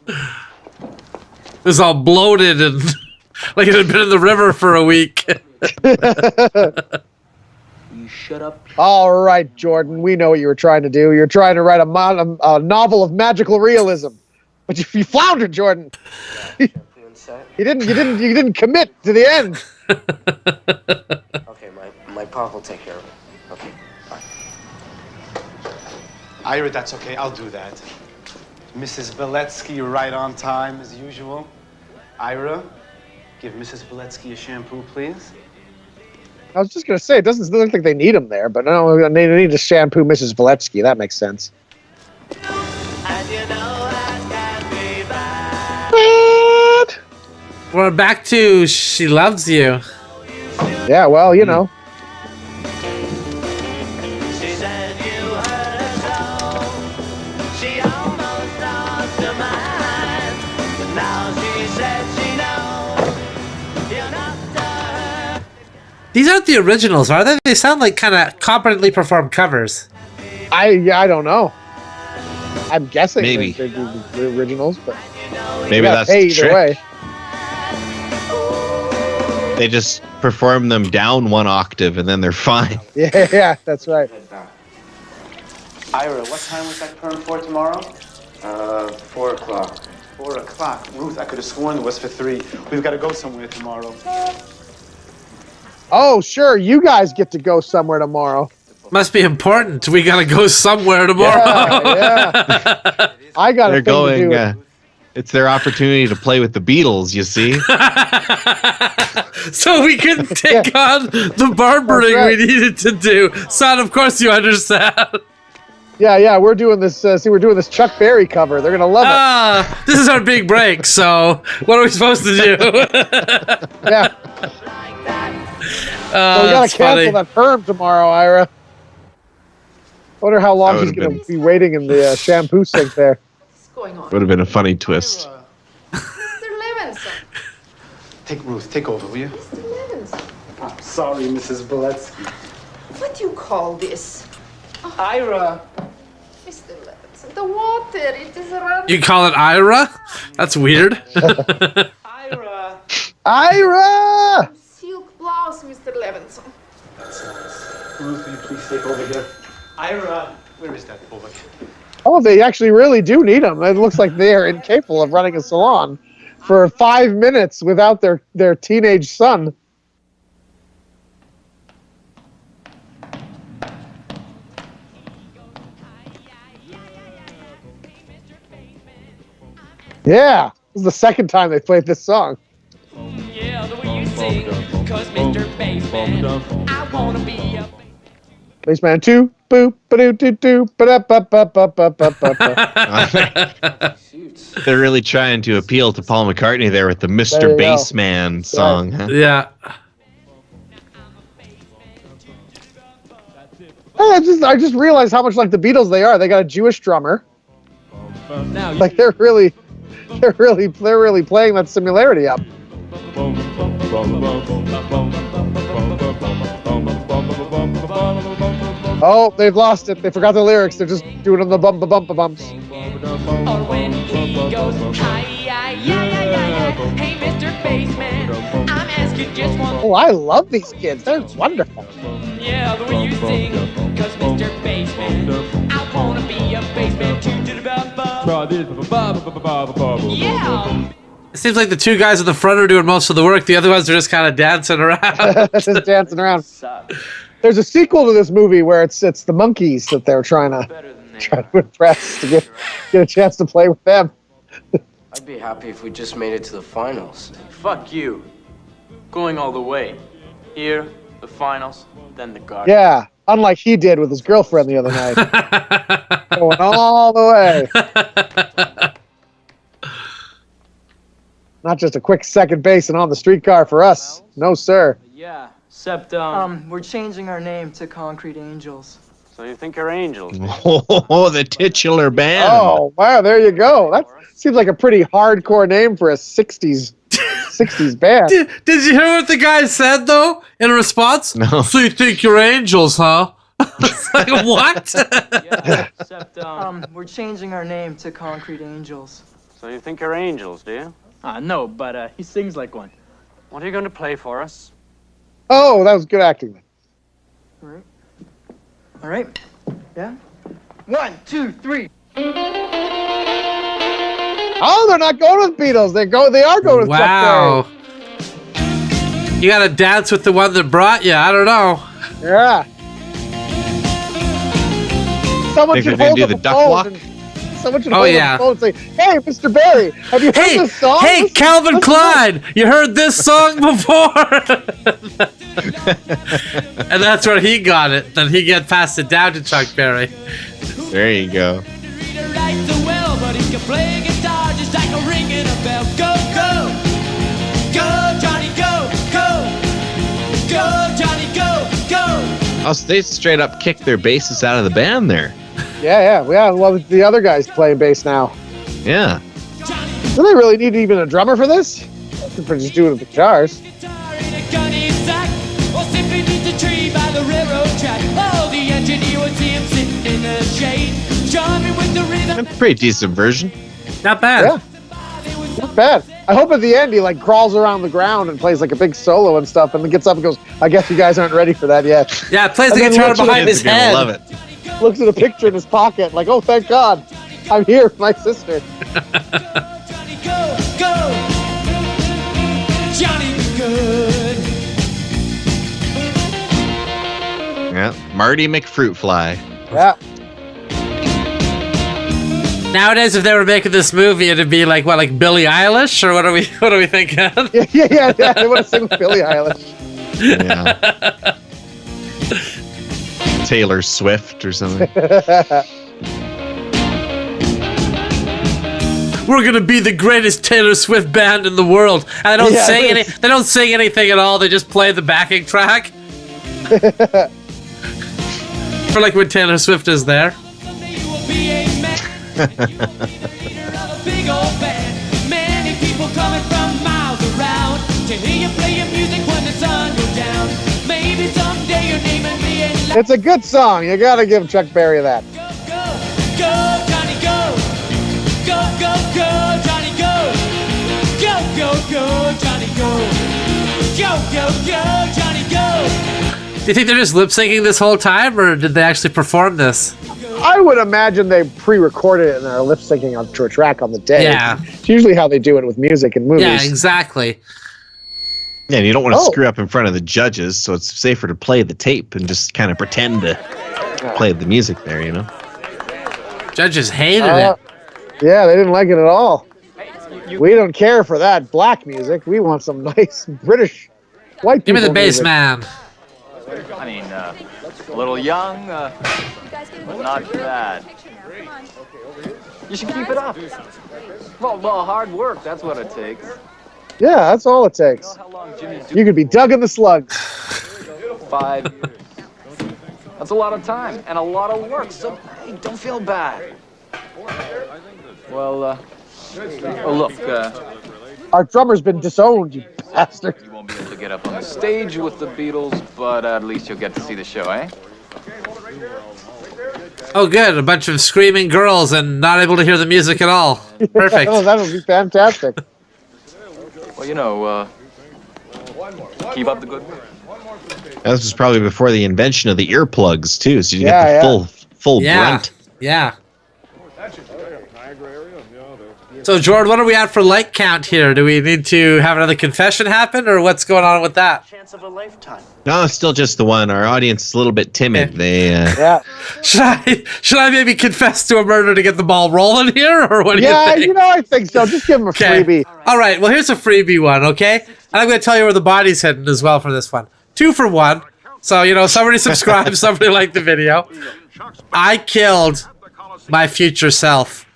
It was all bloated and like it had been in the river for a week. You shut up. All right, Jordan, we know what you were trying to do. You're trying to write a novel of magical realism. But you floundered, Jordan. You didn't commit to the end. Okay, my pop will take care of it. Okay, fine. Ira, that's okay. I'll do that. Mrs. Beletsky, right on time as usual. Ira, give Mrs. Beletsky a shampoo, please. I was just going to say, it doesn't look like they need him there, but no, they need to shampoo Mrs. Valetsky. That makes sense. We're back to She Loves You. Yeah, well, you know. These aren't the originals, are they? They sound like kind of competently performed covers. I don't know. I'm guessing Maybe. they're the originals, but Maybe that's hey, the either trick. way. They just perform them down one octave and then they're fine. Yeah, that's right. Ira, what time was that perm for tomorrow? 4 o'clock. 4 o'clock. Ruth, I could have sworn it was for 3. We've got to go somewhere tomorrow. Oh, sure. You guys get to go somewhere tomorrow. Must be important. We gotta go somewhere tomorrow. Yeah. I got They're a thing to do. going. It's their opportunity to play with the Beatles. You see. So we couldn't take on the barbering we needed to do. Son, of course you understand. Yeah. We're doing this. We're doing this Chuck Berry cover. They're gonna love it. This is our big break. So what are we supposed to do? Yeah. So we gotta cancel that perm tomorrow, Ira. Wonder how long That he's would've gonna be waiting in the shampoo sink there. Going on? Would have been a funny twist. Mr. Levinson. Take Ruth, take over, will you? Mr. Levinson. I'm sorry, Mrs. Beletsky. What do you call this? Ira. Mr. Levinson, the water, it is running. You call it Ira? That's weird. Ira. Ira! Silk blouse, Mr. Levinson. That's nice. Ruth, will you please take over here? Ira, where is that boy? Oh, they actually really do need them. It looks like they are incapable of running a salon for 5 minutes without their teenage son. Yeah, this is the second time they played this song. Yeah, the way you sing, cause Mr. Bassman, I wanna be a Bassman 2, boop ba doo doo ba ba ba ba ba ba ba. They're really trying to appeal to Paul McCartney there with the There Mr. you go. Bassman song. Huh? Yeah. I just realized how much like the Beatles they are. They got a Jewish drummer. Like they're really playing that similarity up. Oh, they've lost it. They forgot the lyrics. They're just doing them the bumpa bumpa bumps. Or when he goes, hi, hey, Mr. Bassman, I'm asking just one. Oh, I love these kids. They're wonderful. Yeah, the way you sing, cause Mr. Bassman, I wanna be a bassman too to the Yeah. It seems like the two guys in the front are doing most of the work. The other ones are just kind of dancing around. Just dancing around. There's a sequel to this movie where it's the monkeys that they're trying to impress to get a chance to play with them. I'd be happy if we just made it to the finals. Fuck you. Going all the way. Here, the finals, then the garden. Yeah, unlike he did with his girlfriend the other night. Going all the way. Not just a quick second base and on the streetcar for us. No, sir. Yeah, except, We're changing our name to Concrete Angels. So you think you're angels? Oh, the titular band. Oh, wow, there you go. That seems like a pretty hardcore name for a 60s band. Did you hear what the guy said, though, in response? No. So you think you're angels, huh? It's like, what? Yeah, except, We're changing our name to Concrete Angels. So you think you're angels, do you? No, but he sings like one. What are you going to play for us? Oh, that was good acting. All right. Yeah. 1, 2, 3. Oh, they're not going with Beatles. They are going with Wow. Chuck Berry. You gotta dance with the one that brought you. I don't know. Yeah. Someone Think should they're gonna hold do up the a duck phone walk? and- Someone should Oh, hold yeah. up a phone and say, "Hey, Mr. Barry, have you heard this song?" Hey, Listen- Calvin listen Klein, you heard this song before? And that's where he got it. Then he passed it down to Chuck Berry. There you go. Write so well, but he can play guitar just like a ring in a bell. Go, go, go, Johnny, go, go, go, Johnny, go, go. Oh, so they straight up kicked their basses out of the band there. Yeah. Well, the other guy's playing bass now. Yeah. Do they really need even a drummer for this? For just doing the guitars. Gunny sack, or simply beneath the tree by the railroad track. Oh, the engineer would see him sitting in the shade, charming with the rhythm. Pretty decent version. Not bad. Yeah. Not bad. I hope at the end he like crawls around the ground and plays like a big solo and stuff, and then gets up and goes, "I guess you guys aren't ready for that yet." Yeah, plays And the then guitar looks at behind it- his head. Love it. Looks at a picture in his pocket, like, "Oh, thank God, I'm here with my sister." Johnny, go, go, Johnny, be good. Yeah. Marty McFruitfly. Yeah. Nowadays, if they were making this movie, it'd be like what, like Billie Eilish, or what are we thinking? Yeah. They want to sing with Billie Eilish. Yeah. Taylor Swift or something. We're gonna be the greatest Taylor Swift band in the world. And they don't Yeah, sing but any. it's- They don't sing anything at all. They just play the backing track. For like when Taylor Swift is there. Big old band, many people coming from miles around to hear you play your music when the sun goes down. Maybe someday your name will be in It's a good song. You gotta give Chuck Berry that. Go, Johnny, go. Go, go, go, Johnny, go. Go, go, go, Johnny, go. Go, go, go, Johnny, go. Do you think they're just lip syncing this whole time, or did they actually perform this? I would imagine they pre-recorded it and are lip syncing to a track on the day. Yeah. It's usually how they do it with music and movies. Yeah, exactly. Yeah, and you don't want to Oh. screw up in front of the judges, so it's safer to play the tape and just kind of pretend to play the music there, you know? Judges hated Uh, it. Yeah, they didn't like it at all. We don't care for that black music. We want some nice British white Give people me the bass music. man. I mean, A little young, but not bad. You should keep it up. Well, hard work, that's what it takes. Yeah, that's all it takes. You could be Doug and the Slugs. 5 years. That's a lot of time and a lot of work, so hey, don't feel bad. Well, look, Our drummer's been disowned, you bastard. you won't be able to get up on the stage with the Beatles, but at least you'll get to see the show, eh? Oh, good. A bunch of screaming girls and not able to hear the music at all. Perfect. Oh, that would be fantastic. Well, you know, keep up the good work. This was probably before the invention of the earplugs too, so you get the full brunt. Yeah. So, Jordan, what are we at for like count here? Do we need to have another confession happen, or what's going on with that? Chance of a lifetime. No, still just the one. Our audience is a little bit timid. They Should I maybe confess to a murder to get the ball rolling here, or what do you think? I think so. Just give him a freebie. All right. Well, here's a freebie one, okay? And I'm going to tell you where the body's hidden as well for this one. 2 for 1. So, somebody subscribe, somebody liked the video. I killed my future self.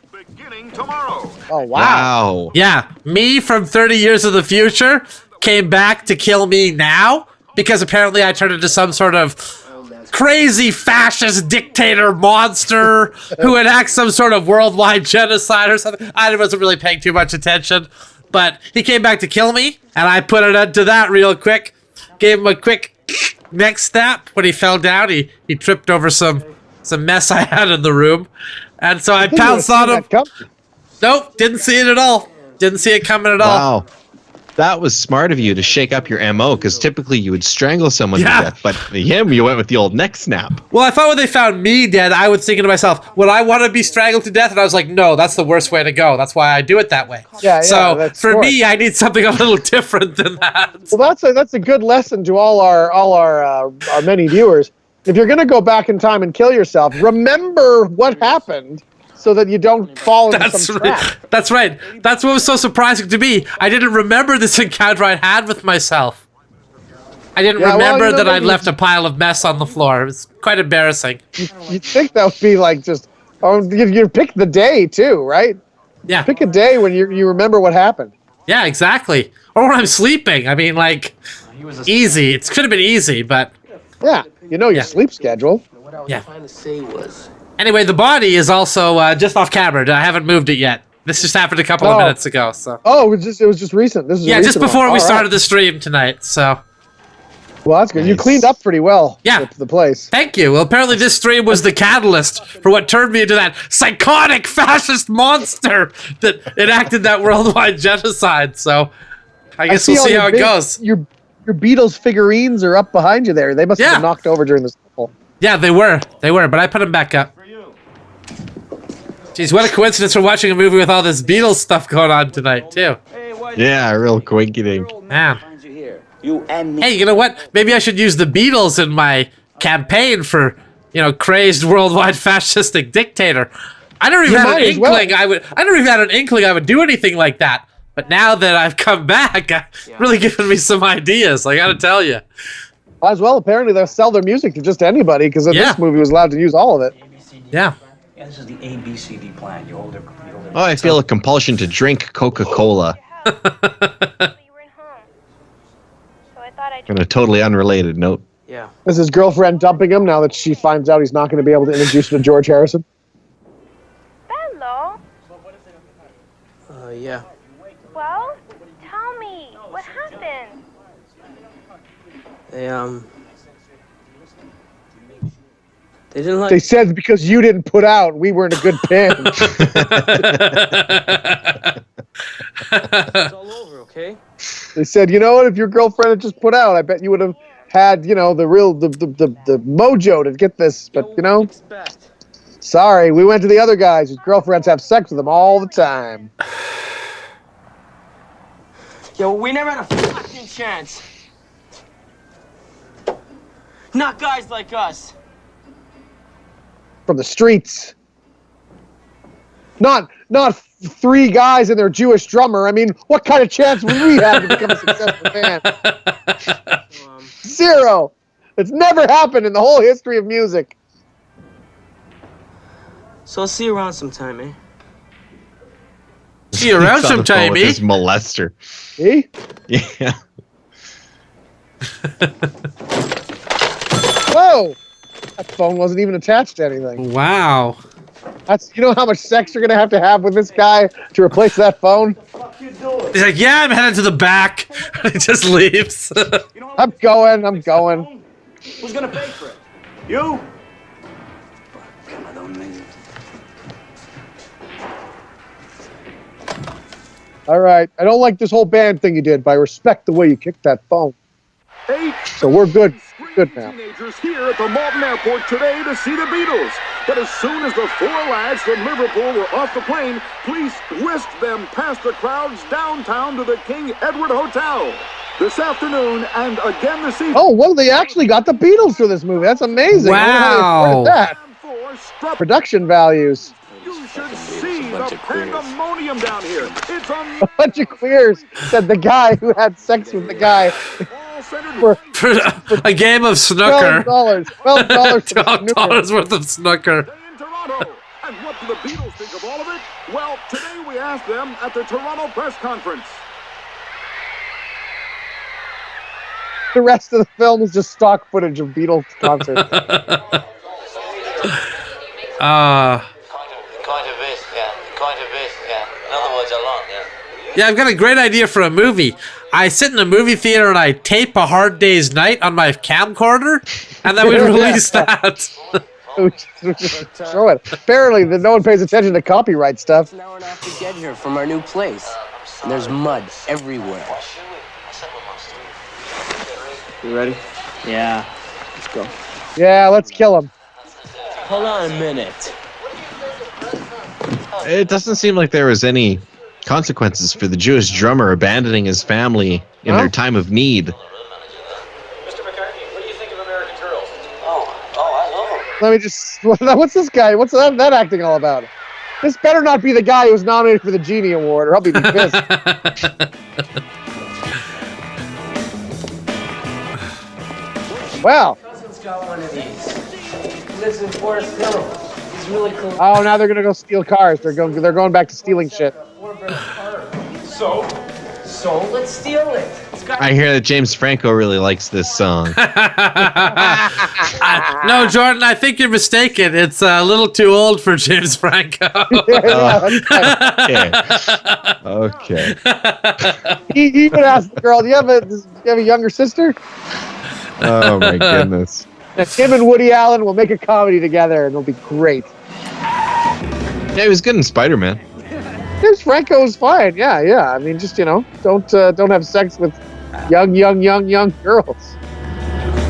Oh, wow. Yeah, me from 30 years of the future came back to kill me now because apparently I turned into some sort of crazy fascist dictator monster who enacts some sort of worldwide genocide or something. I wasn't really paying too much attention, but he came back to kill me, and I put an end to that real quick. Gave him a quick neck snap when he fell down. He tripped over some mess I had in the room, and so I pounced on him. Nope, didn't see it at all. Didn't see it coming at all. Wow. That was smart of you to shake up your MO, because typically you would strangle someone to death, but him, you went with the old neck snap. Well, I thought when they found me dead, I was thinking to myself, would I want to be strangled to death? And I was like, no, that's the worst way to go. That's why I do it that way. So for me, I need something a little different than that. Well, that's a good lesson to all our many viewers. If you're going to go back in time and kill yourself, remember what happened, so that you don't fall into some trap. That's right. That's what was so surprising to me. I didn't remember this encounter I had with myself. I didn't remember that I'd left a pile of mess on the floor. It was quite embarrassing. You'd think that would be like just, you pick the day too, right? Yeah. Pick a day when you remember what happened. Yeah, exactly. Or when I'm sleeping. I mean, like, easy. It could have been easy, but... Yeah, your sleep schedule. What I was trying to say was... Anyway, the body is also just off camera. I haven't moved it yet. This just happened a couple of minutes ago. So. Oh, it was just recent. This is just before we started the stream tonight. So. Well, that's good. Nice. You cleaned up pretty well. Yeah. The place. Thank you. Well, apparently this stream was the catalyst for what turned me into that psychotic fascist monster that enacted that worldwide genocide. So, I guess we'll see how it goes. Your Beatles figurines are up behind you there. They must have been knocked over during the scuffle. Yeah, they were, but I put them back up. Jeez, what a coincidence for watching a movie with all this Beatles stuff going on tonight, too. Yeah, real quinky dink. Man. Hey, you know what? Maybe I should use the Beatles in my campaign for, crazed worldwide fascistic dictator. I never even had an inkling I would do anything like that. But now that I've come back, really given me some ideas, I gotta tell you. As well, apparently they'll sell their music to just anybody, because this movie was allowed to use all of it. Yeah. Yeah, this is the ABCD plan. You hold it. Oh, I feel a compulsion to drink Coca-Cola. On a totally unrelated note. Yeah. Is his girlfriend dumping him now that she finds out he's not going to be able to introduce her to George Harrison? Hello. Yeah. Well, tell me, what happened? They didn't like. They said because you didn't put out, we weren't a good band. It's all over, okay? They said, you know what? If your girlfriend had just put out, I bet you would have had, the mojo to get this. But sorry, we went to the other guys whose girlfriends have sex with them all the time. Yo, we never had a fucking chance. Not guys like us. From the streets. Not 3 guys and their Jewish drummer. I mean, what kind of chance would we have to become a successful band? 0. It's never happened in the whole history of music. So I'll see you around sometime, eh? See you around He's on the phone sometime, with eh? his molester. See? Yeah. Whoa! That phone wasn't even attached to anything. Wow. You know how much sex you're gonna have with this guy to replace that phone? He's like, yeah, I'm headed to the back. He just leaves. I'm going. Who's gonna pay for it? You? All right. I don't like this whole band thing you did, but I respect the way you kicked that phone. So we're good. Good now. Teenagers here at the Malton Airport today to see the Beatles. But as soon as the 4 lads from Liverpool were off the plane, police whisked them past the crowds downtown to the King Edward Hotel. This afternoon and again this evening. Oh, well, they actually got the Beatles for this movie. That's amazing. I wonder how they afforded that. Production values. You should see the pandemonium down here. It's A bunch of queers, said the guy who had sex with the guy. for a game of snooker. $12. $12 worth of snooker. in Toronto. And what do the Beatles think of all of it? Well, today we asked them at the Toronto press conference. The rest of the film is just stock footage of Beatles concerts. Quite a bit, yeah. In other words, a lot, yeah. Yeah, I've got a great idea for a movie. I sit in a movie theater and I tape A Hard Day's Night on my camcorder, and then we release that. Show it. Apparently, no one pays attention to copyright stuff. An hour and a half to get here from our new place. And there's mud everywhere. You ready? Yeah. Let's go. Yeah, let's kill him. Hold on a minute. It doesn't seem like there was any consequences for the Jewish drummer abandoning his family in their time of need. Let me just... What's this guy? What's that acting all about? This better not be the guy who was nominated for the Genie Award, or I'll be pissed. Wow. Cousin's got one of these. He lives in Forest Hill. He's really cool. Oh, now they're gonna go steal cars. They're going back to stealing shit. So let's steal it. I hear that James Franco really likes this song. No, Jordan, I think you're mistaken. It's a little too old for James Franco. Okay. He even asked the girl, do you have a younger sister? Oh my goodness. Him and Woody Allen will make a comedy together and it'll be great. Yeah, he was good in Spider-Man. James Franco is fine. Yeah. I mean, just, don't have sex with young girls.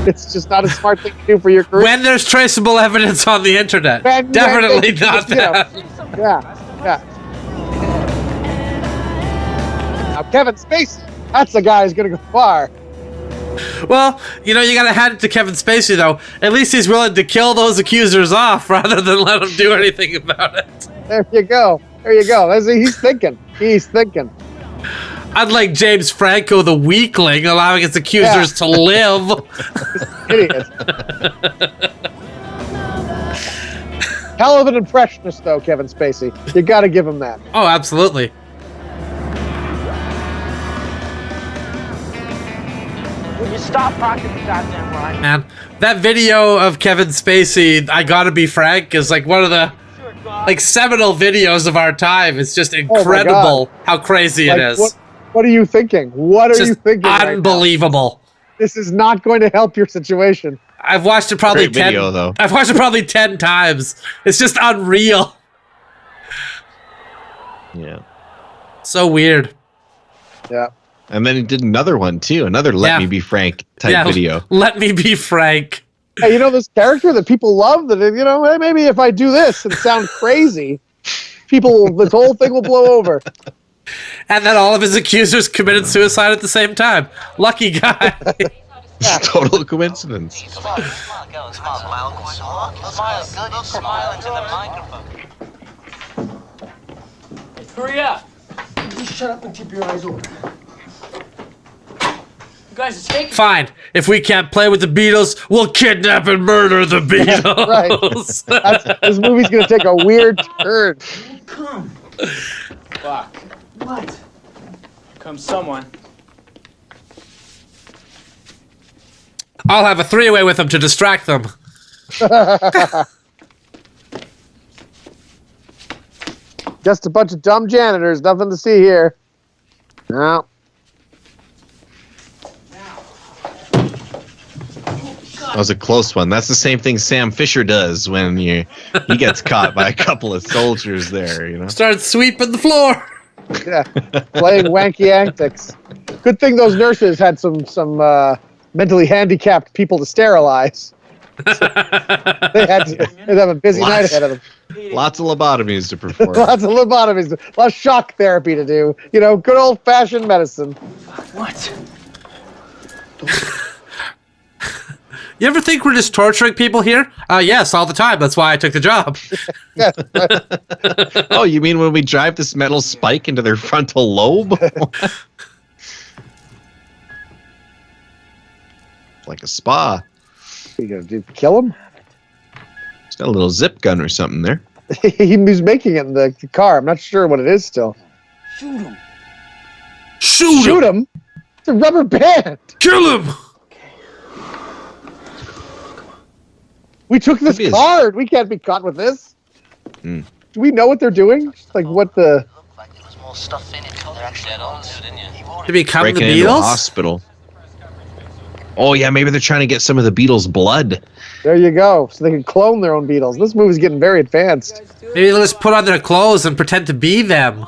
It's just not a smart thing to do for your career. When there's traceable evidence on the internet. Definitely not that. Yeah. Now, Kevin Spacey, that's the guy who's going to go far. Well, you gotta hand it to Kevin Spacey, though. At least he's willing to kill those accusers off rather than let them do anything about it. There you go. He's thinking. Unlike James Franco, the weakling, allowing his accusers to live. Idiot. Hell of an impressionist, though, Kevin Spacey. You gotta give him that. Oh, absolutely. Would you stop talking the goddamn line? Man, that video of Kevin Spacey, I Gotta Be Frank, is like one of the seminal videos of our time. It's just incredible how crazy it is. What are you thinking? What are you thinking? Unbelievable. Right, this is not going to help your situation. I've watched it probably 10 video, though. I've watched it probably 10 times. It's just unreal. Yeah. So weird. Yeah. And then he did another one too. Another Let Me Be Frank type video. Let me be frank. Hey, this character that people love, that, hey, maybe if I do this and sound crazy, this whole thing will blow over. And then all of his accusers committed suicide at the same time. Lucky guy. Total coincidence. Smile into the microphone. Hurry up. Just shut up and keep your eyes open. guys escaped. Fine. If we can't play with the Beatles, we'll kidnap and murder the Beatles. Right. This movie's gonna take a weird turn. Come. Fuck. What? Here comes someone. I'll have a three-way with them to distract them. Just a bunch of dumb janitors. Nothing to see here. No. That was a close one. That's the same thing Sam Fisher does when he gets caught by a couple of soldiers there, you know. Start sweeping the floor. Yeah, playing wanky antics. Good thing those nurses had some mentally handicapped people to sterilize. They'd have a busy night ahead of them. Lots of lobotomies to perform. Lots of lobotomies, a lot of shock therapy to do. You know, good old-fashioned medicine. What? You ever think we're just torturing people here? Yes, all the time. That's why I took the job. Oh, you mean when we drive this metal spike into their frontal lobe? Like a spa. You gonna do kill him? He's got a little zip gun or something there. He was making it in the car. I'm not sure what it is still. Shoot him. Shoot him? It's a rubber band. Kill him. We took this card. We can't be caught with this. Do we know what they're doing? Like what the... To become breaking the into a Beatles? hospital. Oh yeah, maybe they're trying to get some of the Beatles' blood. There you go. So they can clone their own Beatles. This movie's getting very advanced. Maybe they'll just put on their clothes and pretend to be them.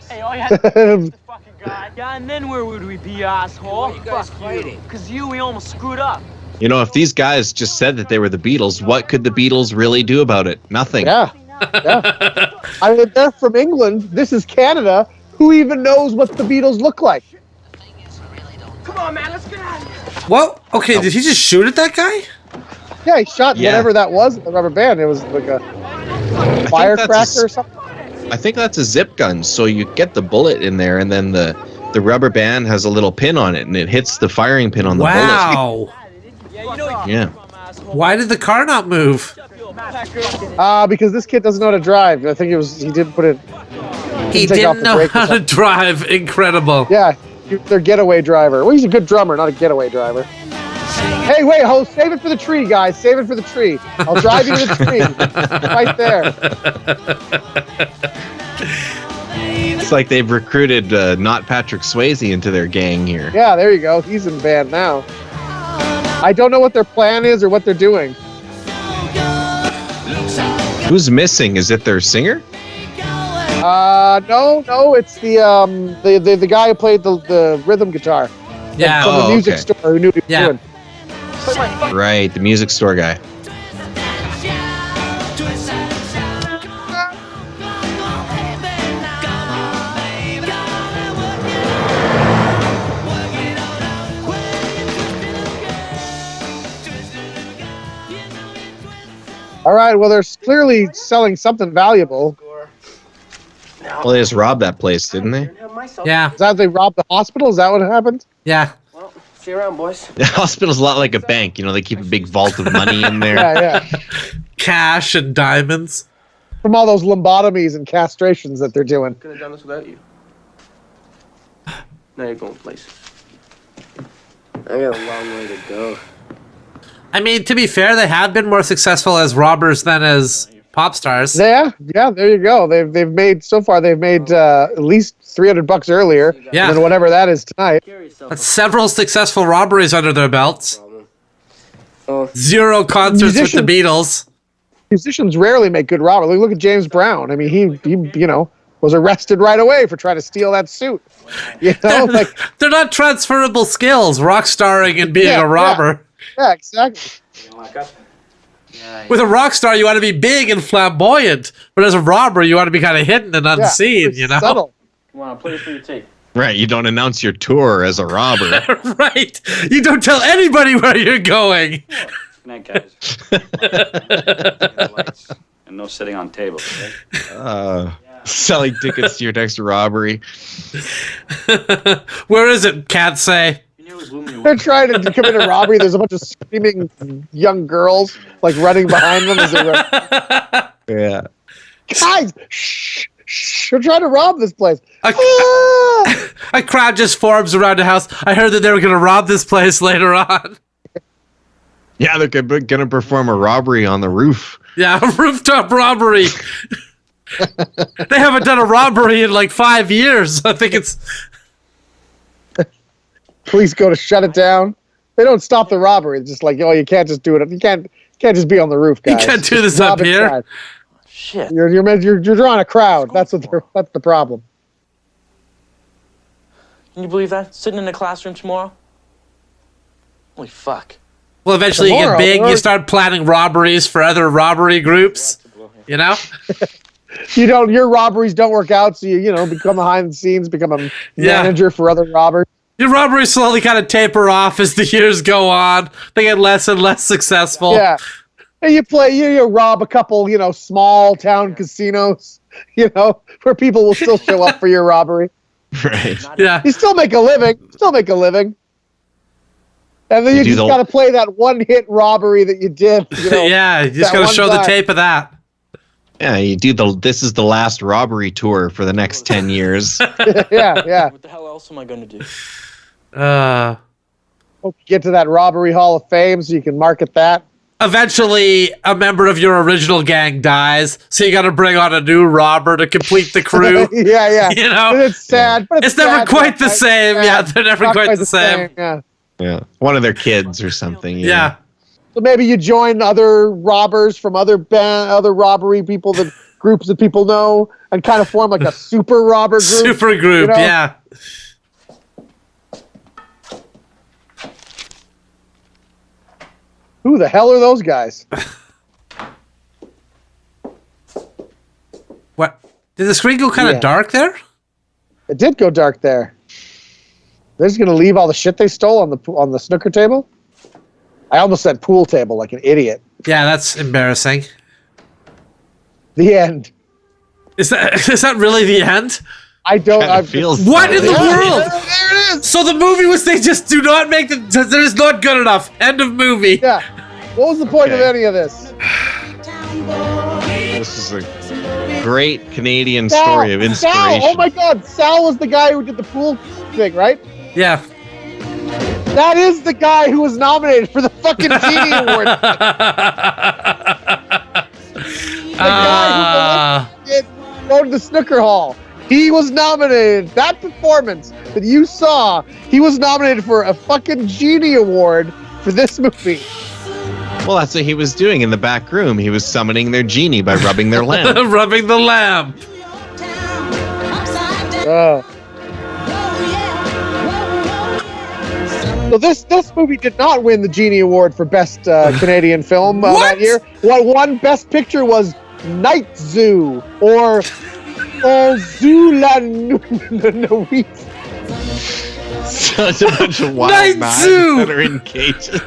Hey, all you had to do was fucking guy. Yeah, and then where would we be, asshole? you guys fighting? Because we almost screwed up. You know, if these guys just said that they were the Beatles, what could the Beatles really do about it? Nothing. Yeah. I mean, they're from England. This is Canada. Who even knows what the Beatles look like? Come on, man, let's get out of here. What? Okay, did he just shoot at that guy? Yeah, he shot whatever that was, the rubber band. It was like a firecracker or something. I think that's a zip gun. So you get the bullet in there, and then the rubber band has a little pin on it, and it hits the firing pin on the bullet. Wow. Yeah. Why did the car not move? Because this kid doesn't know how to drive. I think he didn't put it. He didn't know how to drive. Incredible. Yeah, their getaway driver. Well, he's a good drummer, not a getaway driver. Hey, wait, host, save it for the tree, guys. Save it for the tree. I'll drive you to the tree. Right there. It's like they've recruited not Patrick Swayze into their gang here. Yeah, there you go. He's in band now. I don't know what their plan is or what they're doing. Who's missing? Is it their singer? No, it's the guy who played the rhythm guitar. Yeah. From the music store who knew what he was doing. Right, the music store guy. All right, well, they're clearly selling something valuable. Well, they just robbed that place, didn't they? Yeah. Is that they robbed the hospital? Is that what happened? Yeah. Well, see you around, boys. The hospital's a lot like a bank. You know, they keep a big vault of money in there. Yeah. Cash and diamonds. From all those lobotomies and castrations that they're doing. Could have done this without you. Now you're going places. I got a long way to go. I mean, to be fair, they have been more successful as robbers than as pop stars. Yeah, there you go. They've made at least $300 earlier. Yeah. Than whatever that is tonight. That's several successful robberies under their belts. 0 concerts with the Beatles. Musicians rarely make good robbers. Look at James Brown. I mean, he was arrested right away for trying to steal that suit. You know, they're not transferable skills. Rock starring and being a robber. Yeah, exactly. With a rock star, you want to be big and flamboyant, but as a robber, you want to be kind of hidden and unseen. You know, Come on, I'll play it for your tape. Right, you don't announce your tour as a robber. Right, you don't tell anybody where you're going. Good night, guys. And no sitting on tables, okay? Selling tickets to your next robbery. Where is it? Can't say. They're trying to commit a robbery. There's a bunch of screaming young girls like running behind them as they run. Yeah. Guys, shh, shh, we're trying to rob this place. A crowd just forms around the house. I heard that they were going to rob this place later on. Yeah, they're going to perform a robbery on the roof. Yeah, a rooftop robbery. They haven't done a robbery in like 5 years. I think it's... Police go to shut it down. They don't stop the robbery. It's just like, oh, you can't just do it. You can't just be on the roof, guys. You can't do Just this up rob here. inside. Shit. You're drawing a crowd. That's that's the problem. Can you believe that? Sitting in the classroom tomorrow? Holy fuck. Well, eventually you get big. You start planning robberies for other robbery groups. You know? Your robberies don't work out, so you become behind the scenes, become a manager for other robbers. Your robberies slowly kind of taper off as the years go on. They get less and less successful. Yeah. And you rob a couple, small town casinos, where people will still show up for your robbery. Right. Yeah. You still make a living. And then you just got to play that one-hit robbery that you did. Yeah, you just got to show the tape of that. Yeah, you do this is the last robbery tour for the next 10 years. yeah. What the hell else am I going to do? Hope you get to that robbery hall of fame so you can market that. Eventually, a member of your original gang dies, so you got to bring on a new robber to complete the crew. Yeah. But it's sad. But it's never quite the same. Yeah, they're never quite the same. Yeah. One of their kids or something. Yeah. So maybe you join other robbers from other robbery people, groups that people know, and kind of form like a super robber group. Super group, yeah. Who the hell are those guys? What? Did the screen go kind of dark there? It did go dark there. They're just gonna leave all the shit they stole on the snooker table. I almost said pool table like an idiot. Yeah, that's embarrassing. The end. Is that really the end? I don't. What in the world? There it is. So the movie was they just do not make they're just not good enough. End of movie. Yeah. What was the point of any of this? This is a great Canadian story of inspiration. Sal. Oh my God, Sal was the guy who did the pool thing, right? Yeah. That is the guy who was nominated for the fucking Genie Award. The guy who did go to the snooker hall. He was nominated. That performance that you saw, he was nominated for a fucking Genie Award for this movie. Well, that's what he was doing in the back room. He was summoning their genie by rubbing their lamp. Rubbing the lamp. So this movie did not win the Genie Award for Best Canadian Film that year. What won Best Picture was Night Zoo or Zoo La Nuit. So it's a bunch of wild Night knives Zoo that are in cages.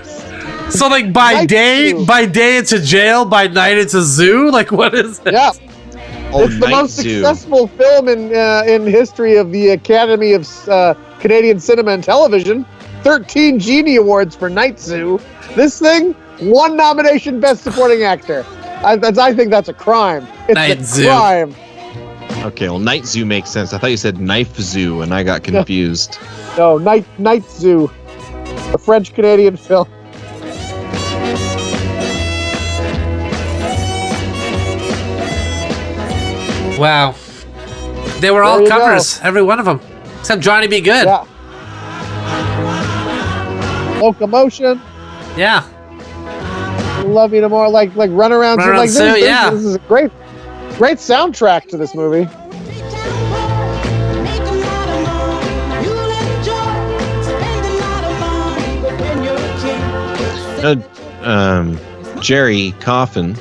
So like by day it's a jail, by night it's a zoo. Like what is it? Yeah. Oh, It's the Night most Zoo. successful film in history of the Academy of Canadian Cinema and Television. 13 Genie Awards for Night Zoo. This thing, one nomination, Best Supporting Actor. I think that's a crime. It's Night a Zoo. crime. Okay, well, Night Zoo makes sense. I thought you said Knife Zoo, and I got confused. No, Night Zoo, a French Canadian film. Wow. They were all covers, every one of them, except Johnny Be Good. Yeah. Locomotion. Yeah. Love You No More, like Run Around Zoo. Like Zoo, yeah. This is a great soundtrack to this movie. Jerry Coffin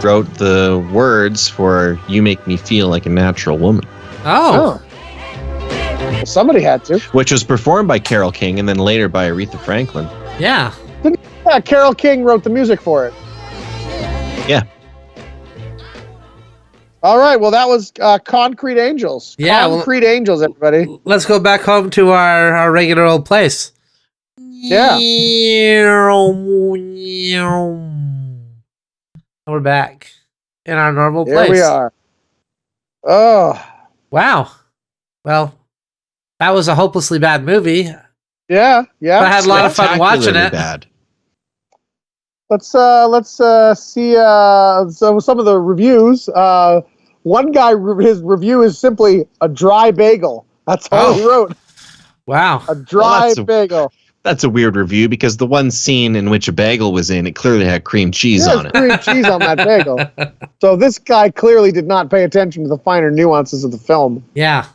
wrote the words for You Make Me Feel Like a Natural Woman. Oh. Well, somebody had to. Which was performed by Carole King and then later by Aretha Franklin. Yeah. Yeah, Carole King wrote the music for it. Yeah. All right, well, that was Concrete Angels. Yeah, Concrete Angels, everybody. Let's go back home to our regular old place. Yeah. We're back in our normal place. Here we are. Oh. Wow. Well, that was a hopelessly bad movie. Yeah, yeah. But I had a lot of fun watching it. Bad. Let's see some of the reviews. One guy, his review is simply a dry bagel. That's all he wrote. Wow. A dry bagel. That's a weird review because the one scene in which a bagel was in, it clearly had cream cheese on it. Cream cheese on that bagel. So this guy clearly did not pay attention to the finer nuances of the film. Yeah.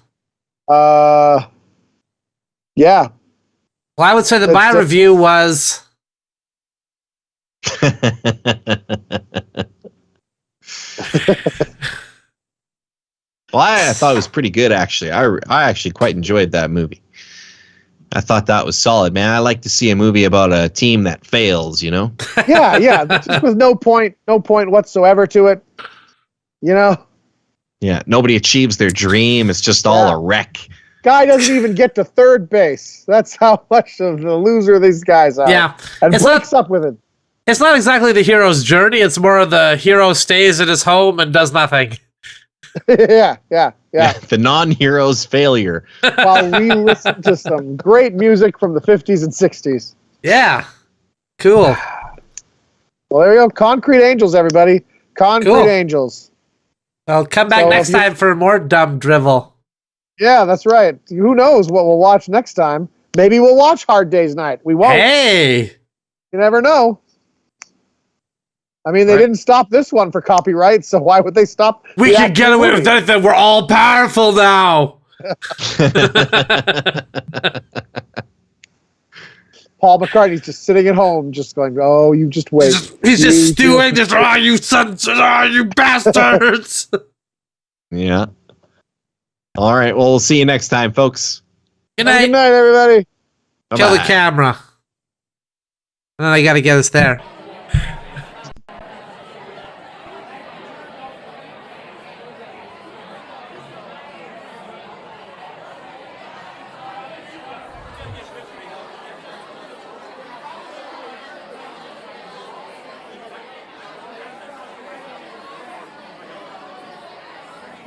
Yeah. Well, I would say that my review was... Well, I thought it was pretty good, actually. I actually quite enjoyed that movie. I thought that was solid, man. I like to see a movie about a team that fails, you know? Yeah. Just with no point whatsoever to it. You know? Yeah, nobody achieves their dream. It's just all a wreck. Guy doesn't even get to third base. That's how much of the loser these guys are. Yeah. And breaks up with it. It's not exactly the hero's journey. It's more of the hero stays at his home and does nothing. Yeah. The non-hero's failure. While we listen to some great music from the 50s and 60s. Yeah. Cool. Well, there you go. Concrete Angels, everybody. Concrete Angels. Well, come back next time for more dumb drivel. Yeah, that's right. Who knows what we'll watch next time? Maybe we'll watch Hard Day's Night. We won't. Hey! You never know. I mean, they didn't stop this one for copyright, so why would they stop? We can get away with anything. We're all powerful now. Paul McCartney's just sitting at home, just going, "Oh, you just wait." He's just stewing. Just, you sons, you bastards. Yeah. All right. Well, we'll see you next time, folks. Good night. Good night, everybody. Kill the camera. And then I got to get us there.